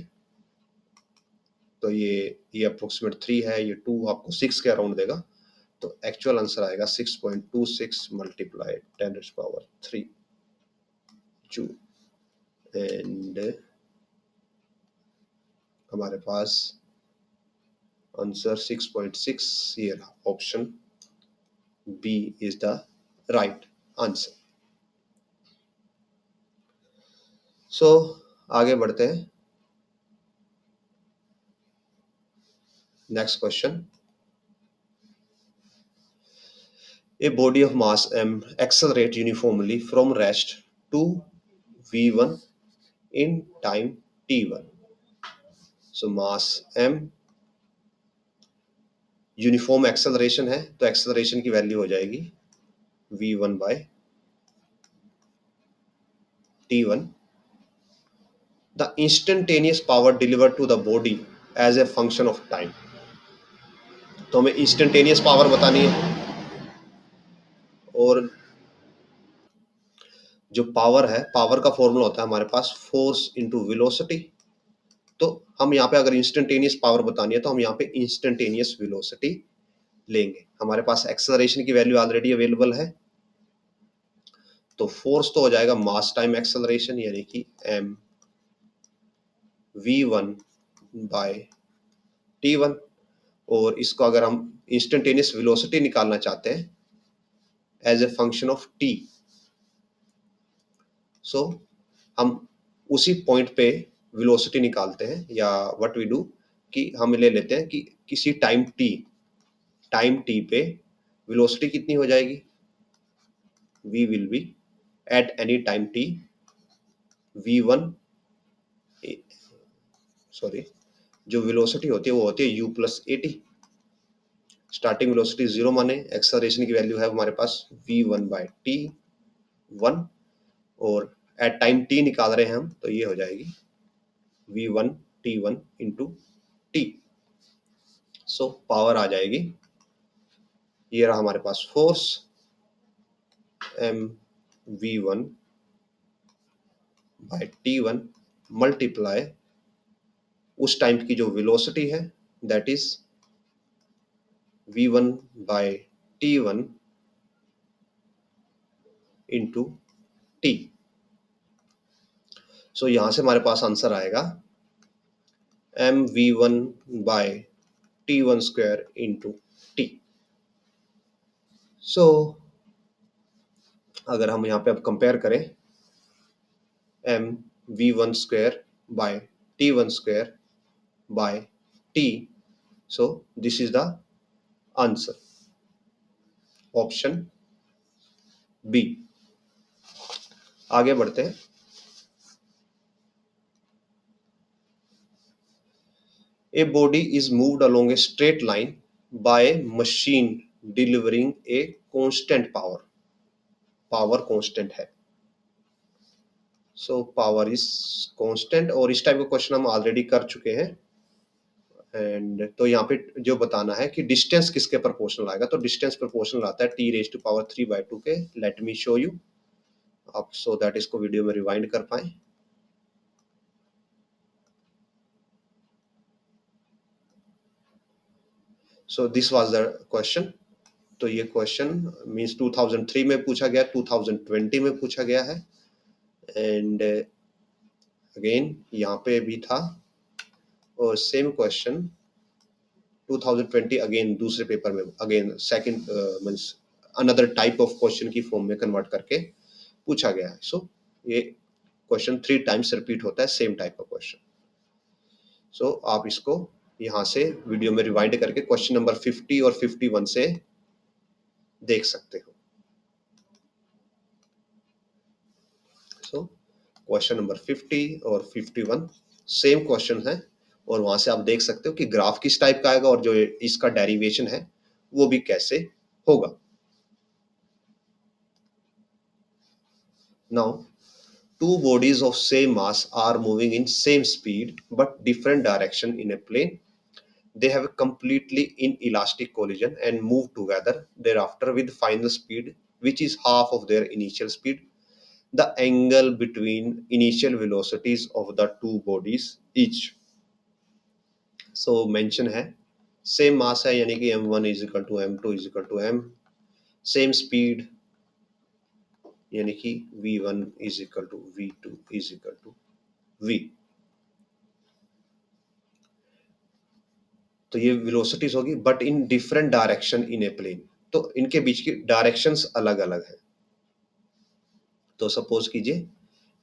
तो ये अप्रोक्सीमेट 3 है, ये 2 आपको 6 के अराउंड देगा, तो एक्चुअल आंसर आएगा 6.26 मल्टीप्लाई 10⁻³ जूल। एंड हमारे पास आंसर 6.6 ये रहा, option B is the right answer. So आगे बढ़ते हैं। Next question, a body of mass m accelerate uniformly from rest to v1 in time t1। so mass m uniform acceleration है, तो acceleration की वैल्यू हो जाएगी v1 by t1। the instantaneous power delivered to the body as a function of time। तो हमें instantaneous power बतानी है, और जो पावर है, पावर का फॉर्मूला होता है हमारे पास फोर्स इनटू वेलोसिटी। तो हम यहाँ पे अगर इंस्टेंटेनियस पावर बतानी है तो हम यहाँ पे इंस्टेंटेनियस वेलोसिटी लेंगे। हमारे पास एक्सेलरेशन की वैल्यू ऑलरेडी अवेलेबल है, तो फोर्स तो हो जाएगा मास टाइम एक्सेलरेशन, यानी कि m v1 बाय t1। और इसको अगर हम इंस्टेंटेनियस वेलोसिटी निकालना चाहते हैं as a function of t, so हम उसी पॉइंट पे वेलोसिटी निकालते हैं, या व्हाट वी डू कि हम ले लेते हैं कि किसी टाइम t पे वेलोसिटी कितनी हो जाएगी, v will be at any time t v1, sorry, जो वेलोसिटी होती है वो होती है u plus A T. Starting velocity 0 माने, एक्सेलरेशन की वैल्यू है हमारे पास v1 बाय t1, और एट टाइम t निकाल रहे हैं हम, तो ये हो जाएगी v1 t1 into t। So power आ जाएगी, ये रहा हमारे पास force m v1 by t1 multiply उस टाइम की जो वेलोसिटी है, that is v1 by t1 into t। So यहां से हमारे पास आंसर आएगा m v1 by t1 square into t। So अगर हम यहाँ पे अब कंपेयर करें m v1 square by t1 square by t, so this is the answer, option B. आगे बढ़ते हैं। A body is moved along a straight line by a machine delivering a constant power। Power constant है, so power is constant, और इस type का question हम already कर चुके हैं। एंड तो यहाँ पे जो बताना है कि डिस्टेंस किसके प्रोपोर्शनल आएगा, तो डिस्टेंस प्रोपोर्शनल आता है t रेज टू पावर 3/2 के। लेट मी शो यू, आप सो दैट इसको वीडियो में रिवाइंड कर पाए। So this was the question. तो ये क्वेश्चन मींस 2003 में पूछा गया, 2020 में पूछा गया है, एंड अगेन यहाँ पे भी था, और सेम क्वेश्चन 2020 अगेन दूसरे पेपर में again second means another type of question की फॉर्म में कन्वर्ट करके पूछा गया है। सो ये क्वेश्चन 3 टाइम्स रिपीट होता है, सेम टाइप का क्वेश्चन। सो आप इसको यहाँ से वीडियो में रिवाइंड करके क्वेश्चन नंबर 50 और 51 से देख सकते हो। सो क्वेश्चन नंबर 50 और 51 सेम क्वेश्चन है, और वहां से आप देख सकते हो कि ग्राफ किस टाइप का आएगा और जो इसका डेरिवेशन है वो भी कैसे होगा। Now two bodies of same mass are moving in same speed but different direction in a plane। they have a completely inelastic collision and move together thereafter with final speed which is half of their initial speed। the angle between initial velocities of the two bodies each। so mention है same mass है, यानी कि m1 is equal to m2 is equal to m, same speed यानी कि v1 is equal to v2 is equal to v। तो ये velocities होगी but in different direction in a plane, तो इनके बीच की डायरेक्शंस अलग अलग है। तो सपोज कीजिए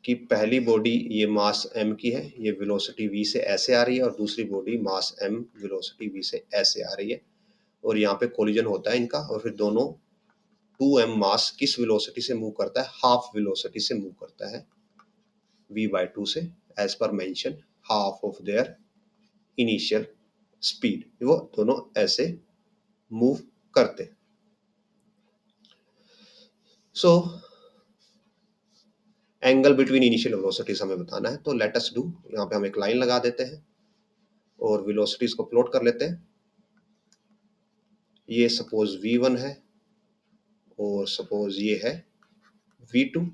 कि पहली बॉडी ये मास m की है, ये वेलोसिटी v से ऐसे आ रही है, और दूसरी body mass m velocity v से ऐसे आ रही है, और यहाँ पे कोलिजन होता है इनका, और फिर दोनों 2m मास किस वेलोसिटी से मूव करता है, हाफ वेलोसिटी से मूव करता है v/2 से, as per mention half of their initial speed, वो दोनों ऐसे मूव करते। So angle between initial velocities हमें बताना है, तो लेट अस डू, यहाँ पे हम एक लाइन लगा देते हैं और वेलोसिटीज को प्लॉट कर लेते हैं। ये सपोज v1 है और सपोज ये है v2,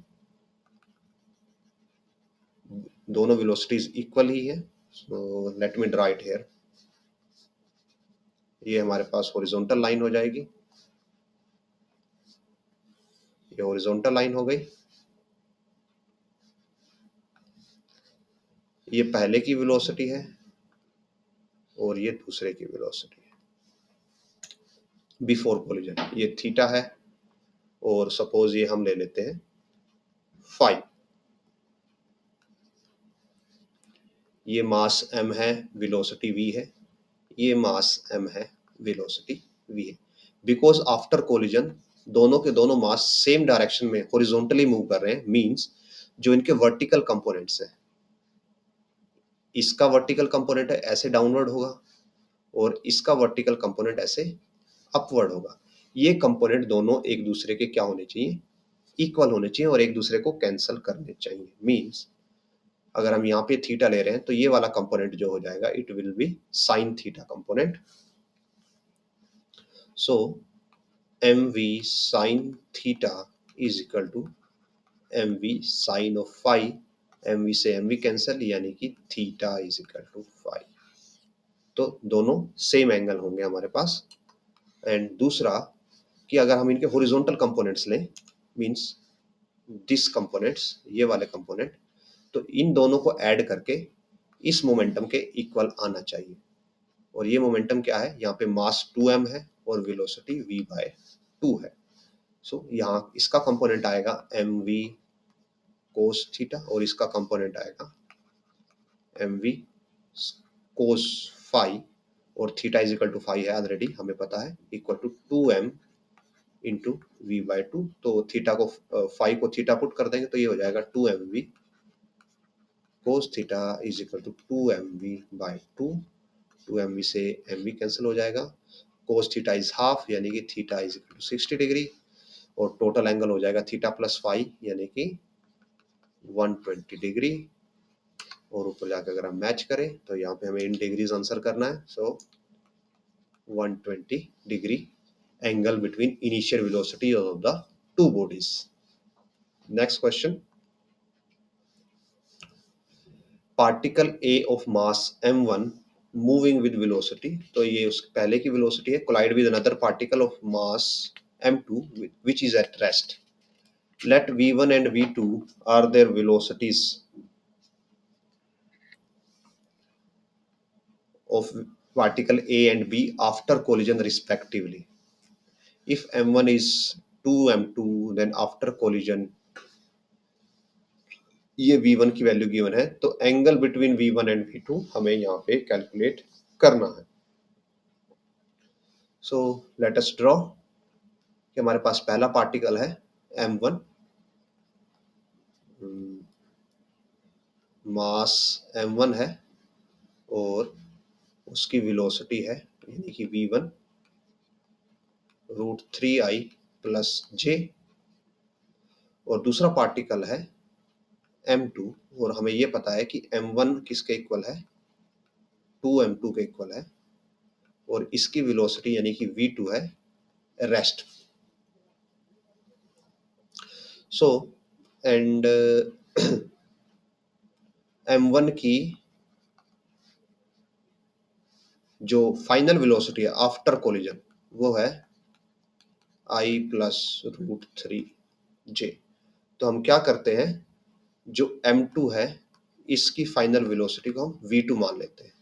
दोनों वेलोसिटीज इक्वल ही है, so let me draw it here. ये हमारे पास हॉरिजॉन्टल लाइन हो जाएगी, ये हॉरिजॉन्टल लाइन हो गई, ये पहले की वेलोसिटी है और ये दूसरे की वेलोसिटी है बिफोर कोलिजन, ये थीटा है, और सपोज ये हम ले लेते हैं फाई। ये मास m है, वेलोसिटी v है, ये मास m है, वेलोसिटी v है। बिकॉज आफ्टर कोलिजन दोनों के दोनों मास सेम डायरेक्शन में हॉरिजॉन्टली मूव कर रहे हैं, मींस जो इनके वर्टिकल कंपोनेंट्स हैं, इसका वर्टिकल कंपोनेंट है ऐसे डाउनवर्ड होगा और इसका वर्टिकल कंपोनेंट ऐसे अपवर्ड होगा। ये कंपोनेंट दोनों एक दूसरे के क्या होने चाहिए, इक्वल होने चाहिए और एक दूसरे को कैंसल करने चाहिए। मींस अगर हम यहाँ पे थीटा ले रहे हैं तो ये वाला कंपोनेंट जो हो जाएगा it will be sine theta component. So mv sine theta is equal to mv sine of phi, mv से mv कैंसल, यानी कि theta is equal to phi. तो दोनों सेम एंगल होंगे हमारे पास। एंड दूसरा कि अगर हम इनके हॉरिजॉन्टल कंपोनेंट्स लें, मींस दिस कंपोनेंट्स, ये वाले कंपोनेंट, तो इन दोनों को ऐड करके इस मोमेंटम के इक्वल आना चाहिए। और ये मोमेंटम क्या है, यहाँ पे मास 2m है और वेलोसिटी v/2 है। सो यहाँ इसका कंपोनेंट आएगा mv cos थीटा और इसका कंपोनेंट आएगा mv cos फाई, और theta is equal to phi है ऑलरेडी हमें पता है, equal to 2m into v/2। तो थीटा को फाई को थीटा पुट कर देंगे तो ये हो जाएगा 2mv cos theta is equal to 2mv/2, 2mv से mv कैंसिल हो जाएगा, cos थीटा इज हाफ यानी कि theta is equal to 60 degree, और टोटल एंगल हो जाएगा थीटा प्लस फाई यानी कि 120 डिग्री। और ऊपर जाकर अगर हम मैच करें तो यहाँ पे हमें इन डिग्रीज आंसर करना है, सो 120 degree angle between initial velocity of the two bodies. Next question, particle A of mass m1 moving with velocity, तो ये उस पहले की वेलोसिटी है, collide with another particle of mass m2 which is at rest, let v1 and v2 are their velocities of particle A and B after collision respectively. If m1 is 2m2, then after collision ये v1 की value given है, तो angle between v1 and v2 हमें यहाँ पे calculate करना है। So let us draw कि हमारे पास पहला पार्टिकल है m1, मास m1 है और उसकी वेलोसिटी है यानी कि v1 √3i प्लस j, और दूसरा पार्टिकल है m2 और हमें ये पता है कि m1 किसके इक्वल है, 2m2 के इक्वल है, और इसकी वेलोसिटी यानी कि v2 है रेस्ट। सो एंड m1 की जो फाइनल वेलोसिटी है आफ्टर कोलिजन वो है i प्लस √3j। तो हम क्या करते हैं, जो m2 है इसकी फाइनल वेलोसिटी को हम v2 मान लेते हैं,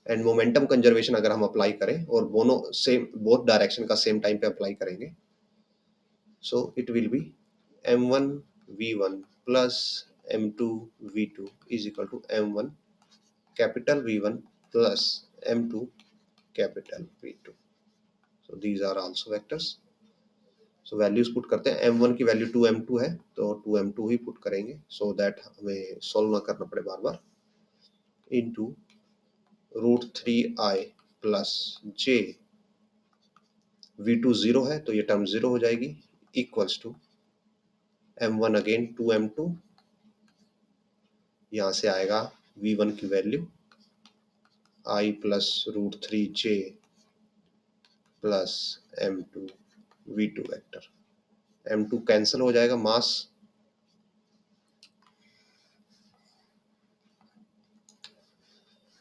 एंड मोमेंटम कंजर्वेशन अगर हम अप्लाई करें और दोनों सेम बोथ डायरेक्शन का सेम टाइम पे अप्लाई करेंगे, सो it will B m1 v1 plus m2 v2 is equal to m1 capital V1 plus m2 capital V2. So these are also vectors. So values put करते हैं, m1 की value 2m2 है तो 2m2 ही put करेंगे so that हमें solve ना करना पड़े बार बार, into √3i plus j, v2 0 है तो ये टर्म 0 हो जाएगी, equals to m1 again 2m2, यहाँ से आएगा v1 की value i plus √3j plus m2 v2 vector, m2 cancel हो जाएगा, मास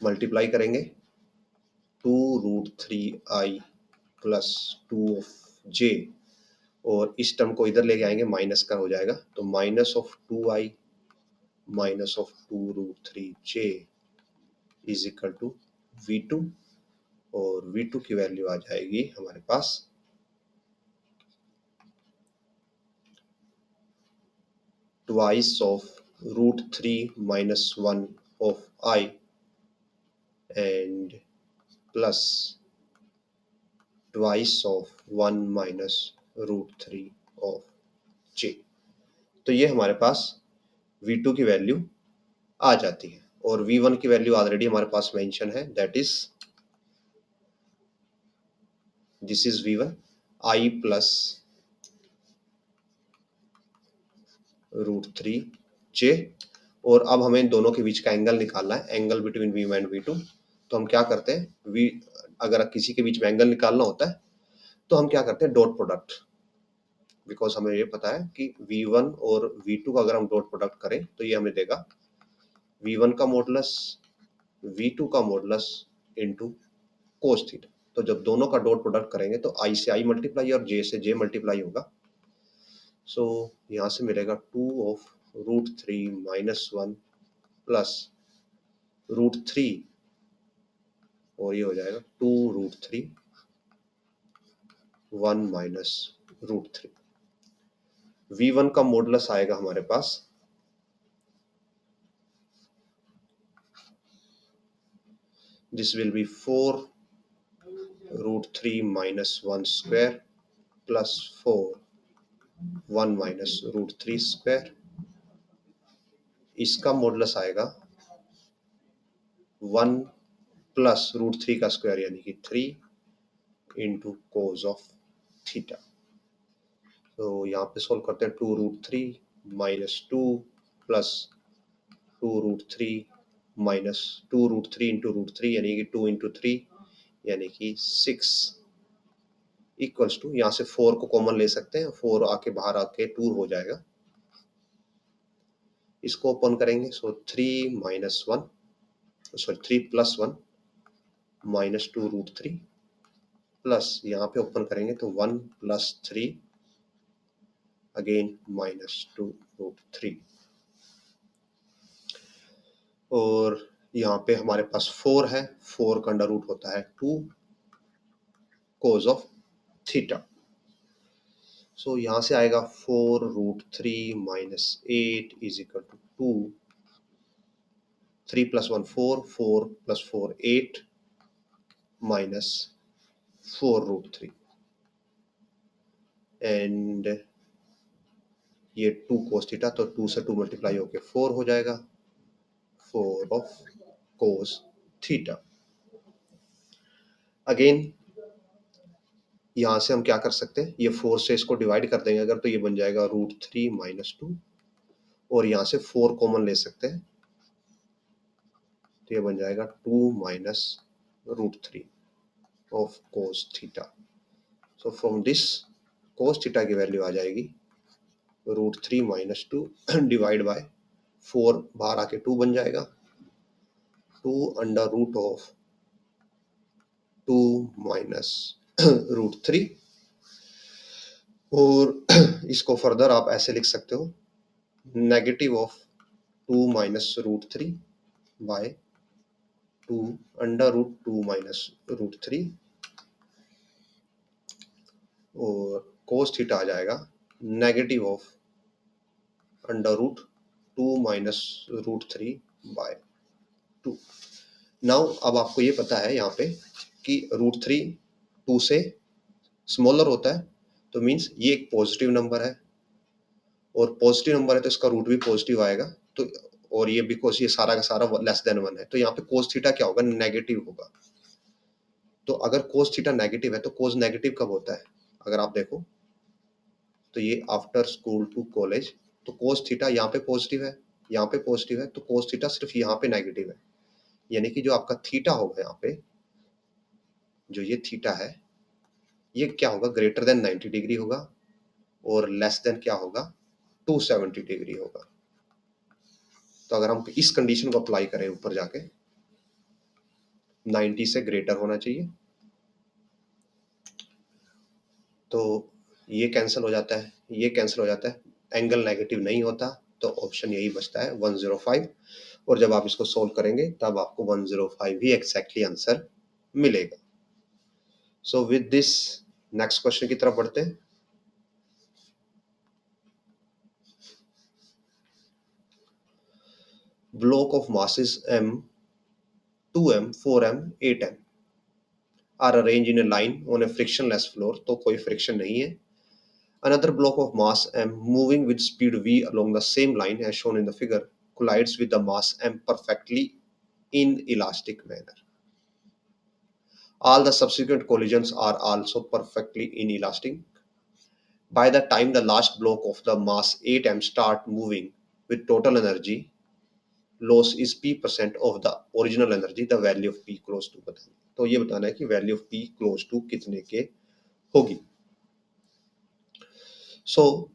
मल्टीप्लाई करेंगे 2√3i प्लस 2 ऑफ j, और इस टर्म को इधर लेके आएंगे माइनस का हो जाएगा तो minus of 2i minus of 2√3j is equal to v2, और v2 की वैल्यू आ जाएगी हमारे पास twice of √3 minus 1 of i and plus twice of 1 minus √3 of j। तो ये हमारे पास v2 की वैल्यू आ जाती है, और v1 की वैल्यू ऑलरेडी हमारे पास मेंशन है, that is this is v1 i plus √3j, और अब हमें दोनों के बीच का एंगल निकालना है, angle between v1 and v2। तो हम क्या करते हैं, अगर किसी के बीच में एंगल निकालना होता है तो हम क्या करते हैं, डॉट प्रोडक्ट, बिकॉज हमें ये पता है कि v1 और v2 का अगर हम डॉट प्रोडक्ट करें तो ये हमें देगा v1 का मॉडुलस v2 का मॉडुलस इनटू कोस थीटा। तो जब दोनों का डॉट प्रोडक्ट करेंगे तो i से i मल्टीप्लाई और j से j मल्टीप्लाई होगा, सो यहाँ से मिलेगा 2 ऑफ √3 माइनस 1 प्लस √3, और ये हो जाएगा 2√3 1 माइनस √3। v1 का मॉडुलस आएगा हमारे पास this will be 4 √3 minus 1 square plus 4 1 minus √3 square, इसका मॉडुलस आएगा 1 प्लस √3 का स्क्वायर यानी कि 3 इंटू कोस ऑफ थीटा। तो यहाँ पे सोल्व करते हैं 2√3 माइनस 2 प्लस 2√3 माइनस 2√3 इंटू √3 यानी कि 2 इंटू 3 यानी कि 6 इक्वल्स टू, यहाँ से 4 को कॉमन ले सकते हैं, 4 आके बाहर आके 2 हो जाएगा, इसको ओपन करेंगे सो 3 minus 1 sorry 3 plus 1 minus 2√3 plus यहाँ पे ओपन करेंगे तो 1 प्लस 3 अगेन माइनस 2√3, और यहाँ पे हमारे पास 4 है, 4 का अंडर रूट होता है 2 कोस ऑफ थीटा। सो यहाँ से आएगा 4√3 minus 8 is equal to 2, 3 plus 1 4, 4 plus 4 8 minus 4√3, and ये 2 कोस थीटा तो 2 से 2 मल्टीप्लाई होके 4 हो जाएगा, 4 ऑफ कोस थीटा। अगेन यहाँ से हम क्या कर सकते हैं, ये 4 से इसको डिवाइड कर देंगे अगर तो ये बन जाएगा √3 माइनस 2, और यहाँ से 4 कॉमन ले सकते हैं तो ये बन जाएगा 2 minus √3 of cos theta. So from this cos theta की वैल्यू आ जाएगी √3 माइनस 2 डिवाइड बाय 4, बाहर आके 2 बन जाएगा, 2 अंडर रूट ऑफ 2 माइनस √3, और इसको फर्दर आप ऐसे लिख सकते हो negative of 2 minus √3 by 2 under root 2 minus √3, और कोस थीटा आ जाएगा negative of under root 2 minus root 3 by 2। Now अब आपको ये पता है यहाँ पे कि रूट 3 2 से स्मॉलर होता है, तो मीन्स ये एक पॉजिटिव नंबर है, और पॉजिटिव नंबर है तो इसका रूट भी पॉजिटिव आएगा। तो और ये बिकॉज ये सारा का सारा लेस देन 1 है, तो यहाँ पे कोस थीटा क्या होगा, नेगेटिव होगा। तो अगर कोस थीटा नेगेटिव है तो कोस नेगेटिव कब होता है, अगर आप देखो तो ये आफ्टर स्कूल टू कॉलेज, तो कोस थीटा यहाँ पे पॉजिटिव है, यहाँ पे पॉजिटिव है, तो कोस थीटा सिर्फ यहाँ पे नेगेटिव है। यानी कि जो आपका थीटा होगा यहाँ पे, जो ये थीटा है, ये क्या होगा, ग्रेटर देन 90 डिग्री होगा, और लेस देन क्या होगा, 270 डिग्री होगा। तो अगर हम इस कंडीशन को अप्लाई करें ऊपर जाके, 90 से ग्रेटर होना चाहिए, तो ये कैंसिल हो जाता है, ये कैंसिल हो जाता है, एंगल नेगेटिव नहीं होता, तो ऑप्शन यही बचता है 105। और जब आप इसको सोल्व करेंगे तब आपको 105 ही एक्जैक्टली आंसर मिलेगा। So with this next question की तरफ बढ़ते हैं। Block of masses m, 2m, 4m, 8m are arranged in a line on a frictionless floor, तो कोई फ्रिक्शन नहीं है। Another block of mass m moving with speed v along the same line as shown in the figure collides with the mass m perfectly in elastic manner. All the subsequent collisions are also perfectly inelastic. By the time the last block of the mass 8m start moving with total energy loss is p% of the original energy, the value of p close to बताना। तो ये बताना है कि value of p close to कितने के होगी। सो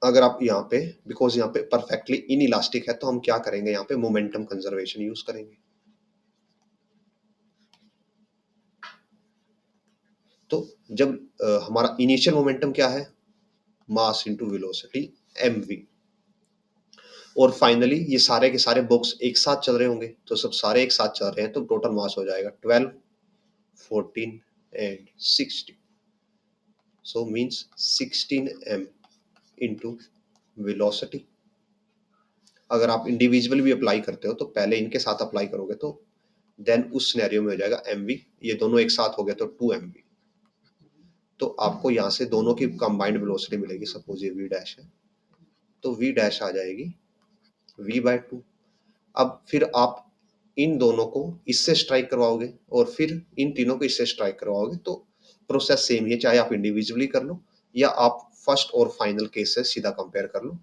अगर आप यहाँ पे, बिकॉज यहाँ पे परफेक्टली इन इलास्टिक है, तो हम क्या करेंगे, यहाँ पे मोमेंटम कंजर्वेशन यूज करेंगे। तो जब हमारा इनिशियल मोमेंटम क्या है, मास इनटू वेलोसिटी mv, और फाइनली ये सारे के सारे बॉक्स एक साथ चल रहे होंगे, तो सब सारे एक साथ चल रहे हैं, तो टोटल मास हो जाएगा 12, 14 and 16। So means 16m into velocity. अगर आप इंडिविजुअल भी अप्लाई करते हो तो पहले इनके साथ अप्लाई करोगे, तो देन उस सिनेरियो में हो जाएगा mv, ये दोनों एक साथ हो गए तो 2mv। तो आपको यहाँ से दोनों की कंबाइंड वेलोसिटी मिलेगी, सपोज ये v डैश है, तो v डैश आ जाएगी v/2। अब फिर आप इन दोनों को इससे स्ट्राइक करवाओगे और फिर इन तीनों को इससे स्ट्राइक करवाओगे, तो प्रोसेस सेम ही है, चाहे आप इंडिविजुअली कर लो या आप फर्स्ट और फाइनल केस से सीधा कंपेयर कर लो।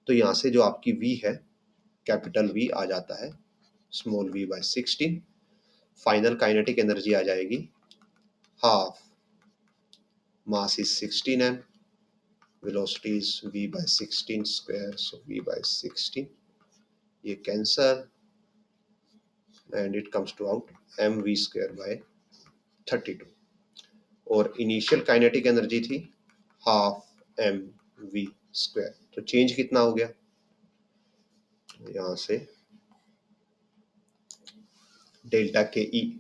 तो यहाँ से जो आपकी v है, कैपिटल V आ जाता है small v/16। Final kinetic energy आ जाएगी half mass is 16m, velocity is v/16 square, so v/16, ये cancel, and it comes to out mv square by 32। और इनिशियल काइनेटिक एनर्जी थी हाफ mv स्क्वायर। तो change कितना हो गया, यहाँ से डेल्टा के ई,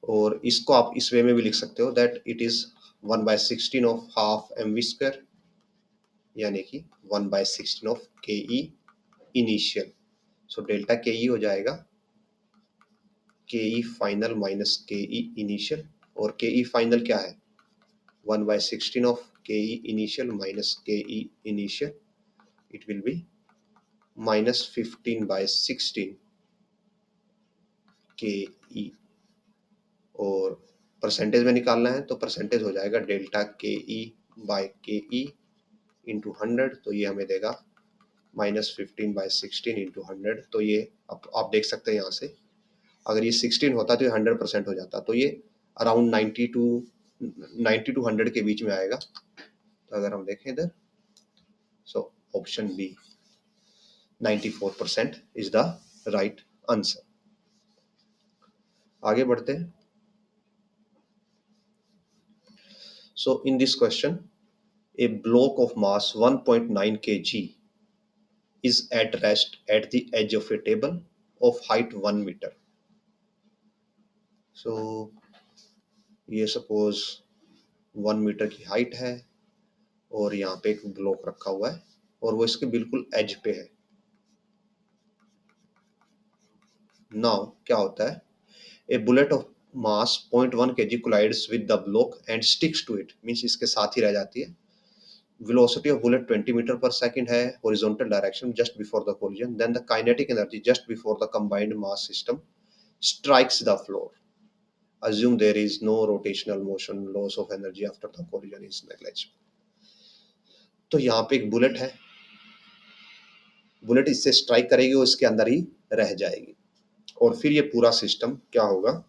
और इसको आप इस वे में भी लिख सकते हो that it is 1/16 of half mv square, यानी कि 1/16 ऑफ के ई इनिशियल। सो डेल्टा के ई हो जाएगा के ई फाइनल माइनस के ई इनिशियल, और के ई फाइनल क्या है, 1/16 of ke initial minus ke initial, it will be minus 15/16 ke। और परसेंटेज में निकालना है तो परसेंटेज हो जाएगा डेल्टा के ई बाय के ई इंटू 100, तो ये हमें देगा -15/16 इंटू 100। तो ये आप देख सकते हैं यहाँ से, अगर ये 16 होता तो ये 100% हो जाता, तो ये अराउंड 90 टू 100 के बीच में आएगा। तो अगर हम देखें इधर, so option B 94% is the right answer. आगे बढ़ते हैं। So in this question a block of mass 1.9 kg is at rest at the edge of a table of height 1 meter। so ये सपोज 1 मीटर की height है और यहाँ पे एक ब्लॉक रखा हुआ है और वो इसके बिल्कुल एज पे है। नाउ क्या होता है, a bullet of mass 0.1 kg collides with the block and sticks to it, means इसके साथ ही रह जाती है। Velocity of bullet 20 metre per second है, horizontal direction just before the collision, then the kinetic energy just before the combined mass system strikes the floor. Assume there is no rotational motion, loss of energy after the collision is negligible. तो यहाँ पे एक bullet है, bullet इससे strike करेगी और इसके अंदर ही रह जाएगी और फिर ये पूरा सिस्टम क्या होगा,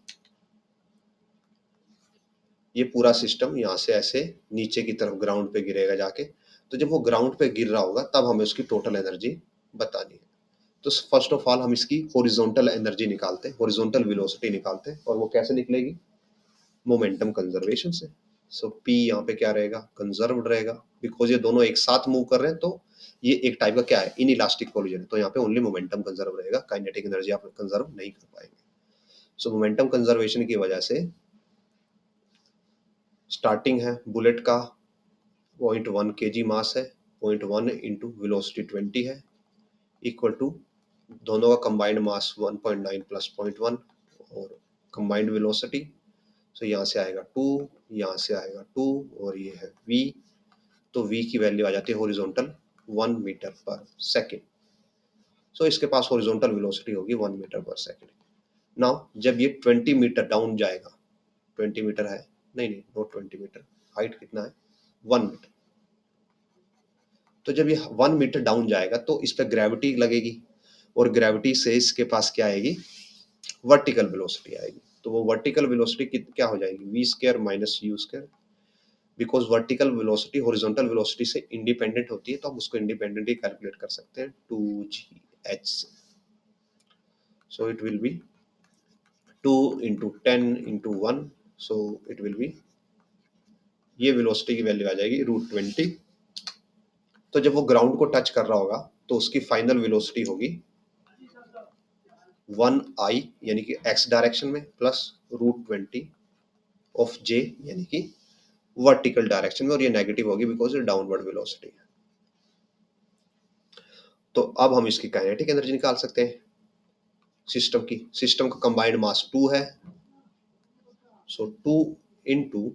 ये पूरा सिस्टम यहाँ से ऐसे नीचे की तरफ ग्राउंड पे गिरेगा जाके। तो जब वो ग्राउंड पे गिर रहा होगा तब हमें उसकी टोटल एनर्जी बतानी है। तो फर्स्ट ऑफ ऑल हम इसकी हॉरिजॉन्टल एनर्जी निकालते हैं, हॉरिजॉन्टल वेलोसिटी निकालते हैं, और वो कैसे निकलेगी, मोमेंटम कंजर्वेशन से। सो पी यहाँ पे क्या रहेगा, कंजर्व्ड रहेगा, बिकॉज ये दोनों एक साथ मूव कर रहे हैं, तो ये एक टाइप का क्या है, इन इलास्टिक कोलिजन, तो यहाँ पे ओनली मोमेंटम कंजर्व रहेगा, काइनेटिक एनर्जी आप कंजर्व नहीं कर पाएंगे। सो मोमेंटम कंजर्वेशन की वजह से स्टार्टिंग है बुलेट का 0.1 kg मास है, 0.1 इंटू वेलोसिटी 20 है, इक्वल टू दोनों का कंबाइंड मास 1.9 प्लस 0.1 और कंबाइंड वेलोसिटी। सो यहाँ से आएगा 2, यहाँ से आएगा 2 और ये है v। तो v की वैल्यू आ जाती है हॉरिजॉन्टल 1 मीटर पर सेकेंड। सो इसके पास हॉरिजॉन्टल वेलोसिटी होगी 1 मीटर पर सेकेंड। नाउ जब ये 20 मीटर डाउन जाएगा, 20 मीटर है, नहीं नहीं नोट 20 मीटर, हाइट कितना है 1 मीटर। तो जब ये 1 मीटर डाउन जाएगा तो इस पर ग्रेविटी लगेगी और ग्रेविटी से इसके पास क्या आएगी, वर्टिकल वेलोसिटी आएगी। तो वो वर्टिकल वेलोसिटी क्या हो जाएगी, V square minus U square, because vertical velocity horizontal velocity से इंडिपेंडेंट होती है, तो हम उसको इंडिपेंडेंटली कैलकुलेट कर सकते हैं 2gh से। सो it will B 2 into 10 into 1, so it will B, ये वेलोसिटी की वैल्यू आ जाएगी √20। तो जब वो ग्राउंड को टच कर रहा होगा तो उसकी फाइनल वेलोसिटी होगी 1i यानी कि x डायरेक्शन में प्लस √20 ऑफ j यानी कि वर्टिकल डायरेक्शन में, और ये नेगेटिव होगी बिकॉज ये डाउनवर्ड वेलोसिटी है। तो अब हम इसकी काइनेटिक एनर्जी निकाल सकते हैं सिस्टम की। सिस्टम का कंबाइंड मास 2 है, सो 2 इंटू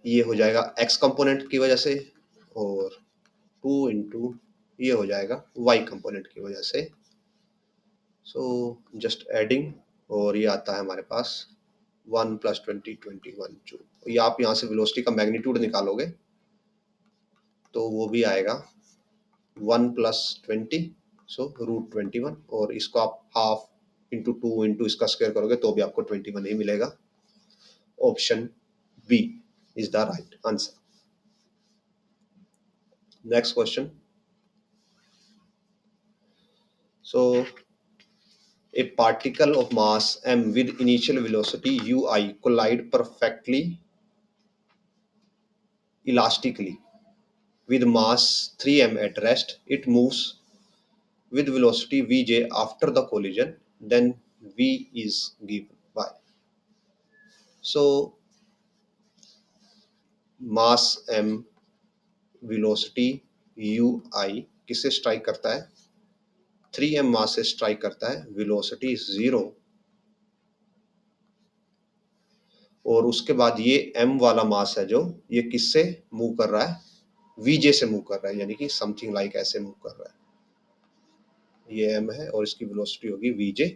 ये हो जाएगा x कंपोनेंट की वजह से, और 2 इंटू ये हो जाएगा y कंपोनेंट की वजह से। सो जस्ट एडिंग, और ये आता है हमारे पास 1 प्लस 20 21 जूल। ये आप यहाँ से वेलोसिटी का मैग्नीट्यूड निकालोगे तो वो भी आएगा 1 प्लस 20, सो √21, और इसको आप हाफ इंटू 2 इंटू इसका स्क्वायर करोगे तो भी आपको 21 ही मिलेगा। Option B is the right answer. Next question. सो a particle of mass m with initial velocity ui collide perfectly elastically with mass 3m at rest. It moves with velocity vj after the collision, then v is given by. So mass m, velocity ui किससे strike करता है, 3m मास से strike करता है, velocity 0, और उसके बाद ये m वाला मास है जो ये किससे मूव कर रहा है, vj से मूव कर रहा है, यानी कि समथिंग लाइक ऐसे मूव कर रहा है। ये m है और इसकी वेलोसिटी होगी vj,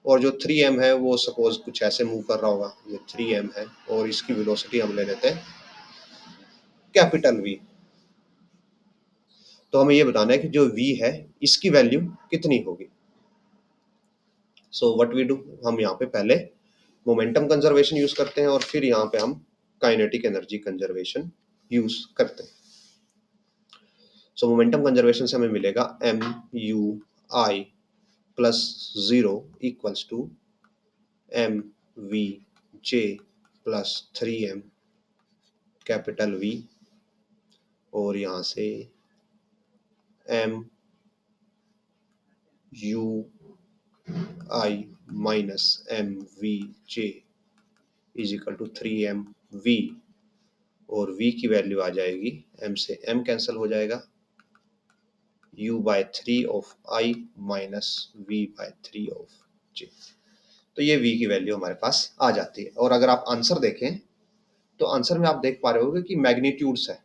और जो 3m है वो सपोज कुछ ऐसे मूव कर रहा होगा, ये 3m है और इसकी वेलोसिटी हम ले लेते हैं कैपिटल V। तो हमें ये बताना है कि जो v है इसकी वैल्यू कितनी होगी। सो व्हाट वी डू, हम यहाँ पे पहले मोमेंटम कंजर्वेशन यूज करते हैं और फिर यहाँ पे हम काइनेटिक एनर्जी कंजर्वेशन यूज करते हैं। सो मोमेंटम कंजर्वेशन से हमें मिलेगा MUI plus 0 equals to MVJ plus 3M capital V, और यहाँ से MUI minus MVJ is equal to 3MV और v की वैल्यू आ जाएगी, m से m कैंसिल हो जाएगा, u/3 of i minus v/3 of j। तो ये v की वैल्यू हमारे पास आ जाती है। और अगर आप आंसर देखें तो आंसर में आप देख पा रहे होगे कि मैग्नीट्यूड्स है,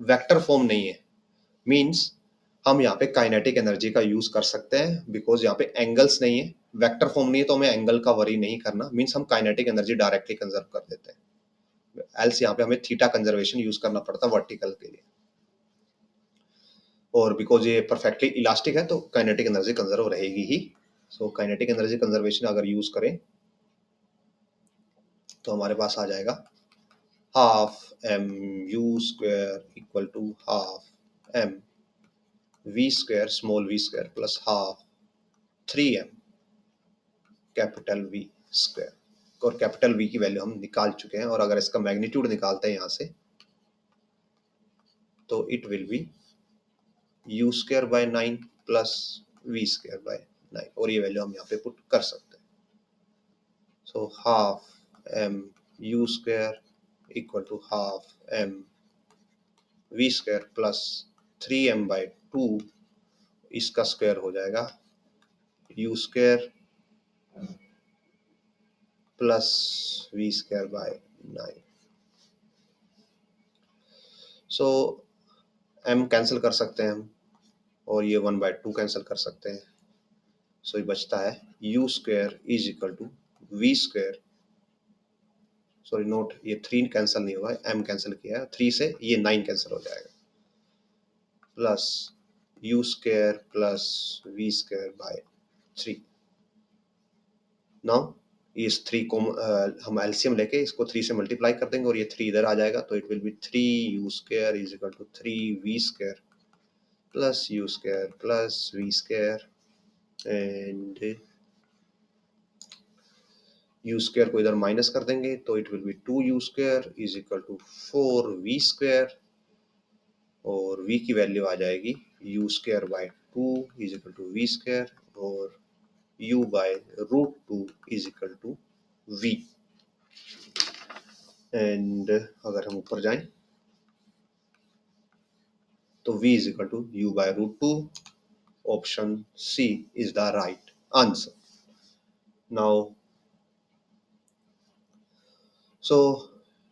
वेक्टर फॉर्म नहीं है। मींस हम यहाँ पे काइनेटिक एनर्जी का यूज कर सकते हैं बिकॉज यहाँ पे एंगल्स नहीं है, वेक्टर फॉर्म नहीं है, तो हमें एंगल का वरी नहीं करना। मींस हम काइनेटिक एनर्जी डायरेक्टली कंजर्व कर देते हैं, एल्स यहाँ पे हमें थीटा कंजर्वेशन यूज करना पड़ता है वर्टिकल के लिए। और बिकॉज ये परफेक्टली इलास्टिक है तो काइनेटिक एनर्जी कंजर्व रहेगी ही। सो काइनेटिक एनर्जी कंजर्वेशन अगर यूज करें तो हमारे पास आ जाएगा half m u square equal to half m v square small v square plus half 3m capital V square. और कैपिटल V की वैल्यू हम निकाल चुके हैं, और अगर इसका मैग्नीट्यूड निकालते हैं यहाँ से तो it will B u square by 9 plus v square by 9, और ये वैल्यू हम यहाँ पे पुट कर सकते हैं। So half m u square equal to half m v square plus 3m by 2, इसका स्क्वायर हो जाएगा u square plus v square by 9। So m cancel कर सकते हैं हम, और ये 1/2 कैंसिल कर सकते हैं। सो ये बचता है u square is equal to v square, sorry not, ये 3 कैंसिल नहीं हुआ है, m कैंसिल किया है, 3 से ये 9 कैंसिल हो जाएगा, plus u square plus v square bye 3। Now इस 3 को हम एलसीएम लेके इसको 3 से मल्टीप्लाई कर देंगे और ये 3 इधर आ जाएगा, तो it will be 3u square is equal to 3v square plus u square plus v square, and u square को इधर माइनस कर देंगे तो it will be 2u square is equal to 4v square, और v की value आ जाएगी u square by 2 is equal to v square, और u by root 2 is equal to v। And अगर हम ऊपर जाएं तो v is equal to u by root 2, option C is the right answer. Now so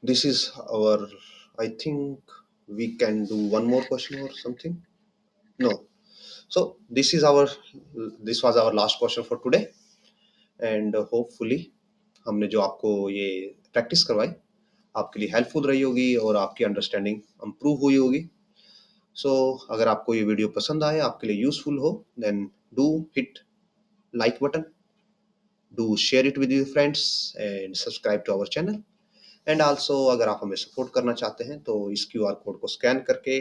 this is our, I think we can do one more question or something. No, so this was our last question for today, and hopefully हमने जो आपको ये practice करवाई आपके लिए helpful रही होगी और आपकी अंडरस्टैंडिंग इम्प्रूव हुई होगी। सो अगर आपको ये वीडियो पसंद आए, आपके लिए यूजफुल हो, then do hit like button, do share it with your friends and subscribe to our channel. And also अगर आप हमें सपोर्ट करना चाहते हैं तो इस क्यूआर कोड को स्कैन करके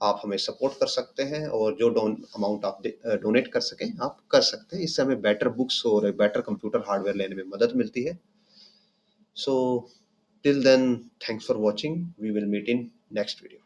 आप हमें सपोर्ट कर सकते हैं, और जो अमाउंट आप डोनेट कर सकें आप कर सकते हैं। इससे हमें बेटर बुक्स और बेटर कंप्यूटर हार्डवेयर लेने में मदद मिलती है। So till then, thanks for watching, we will meet in next video.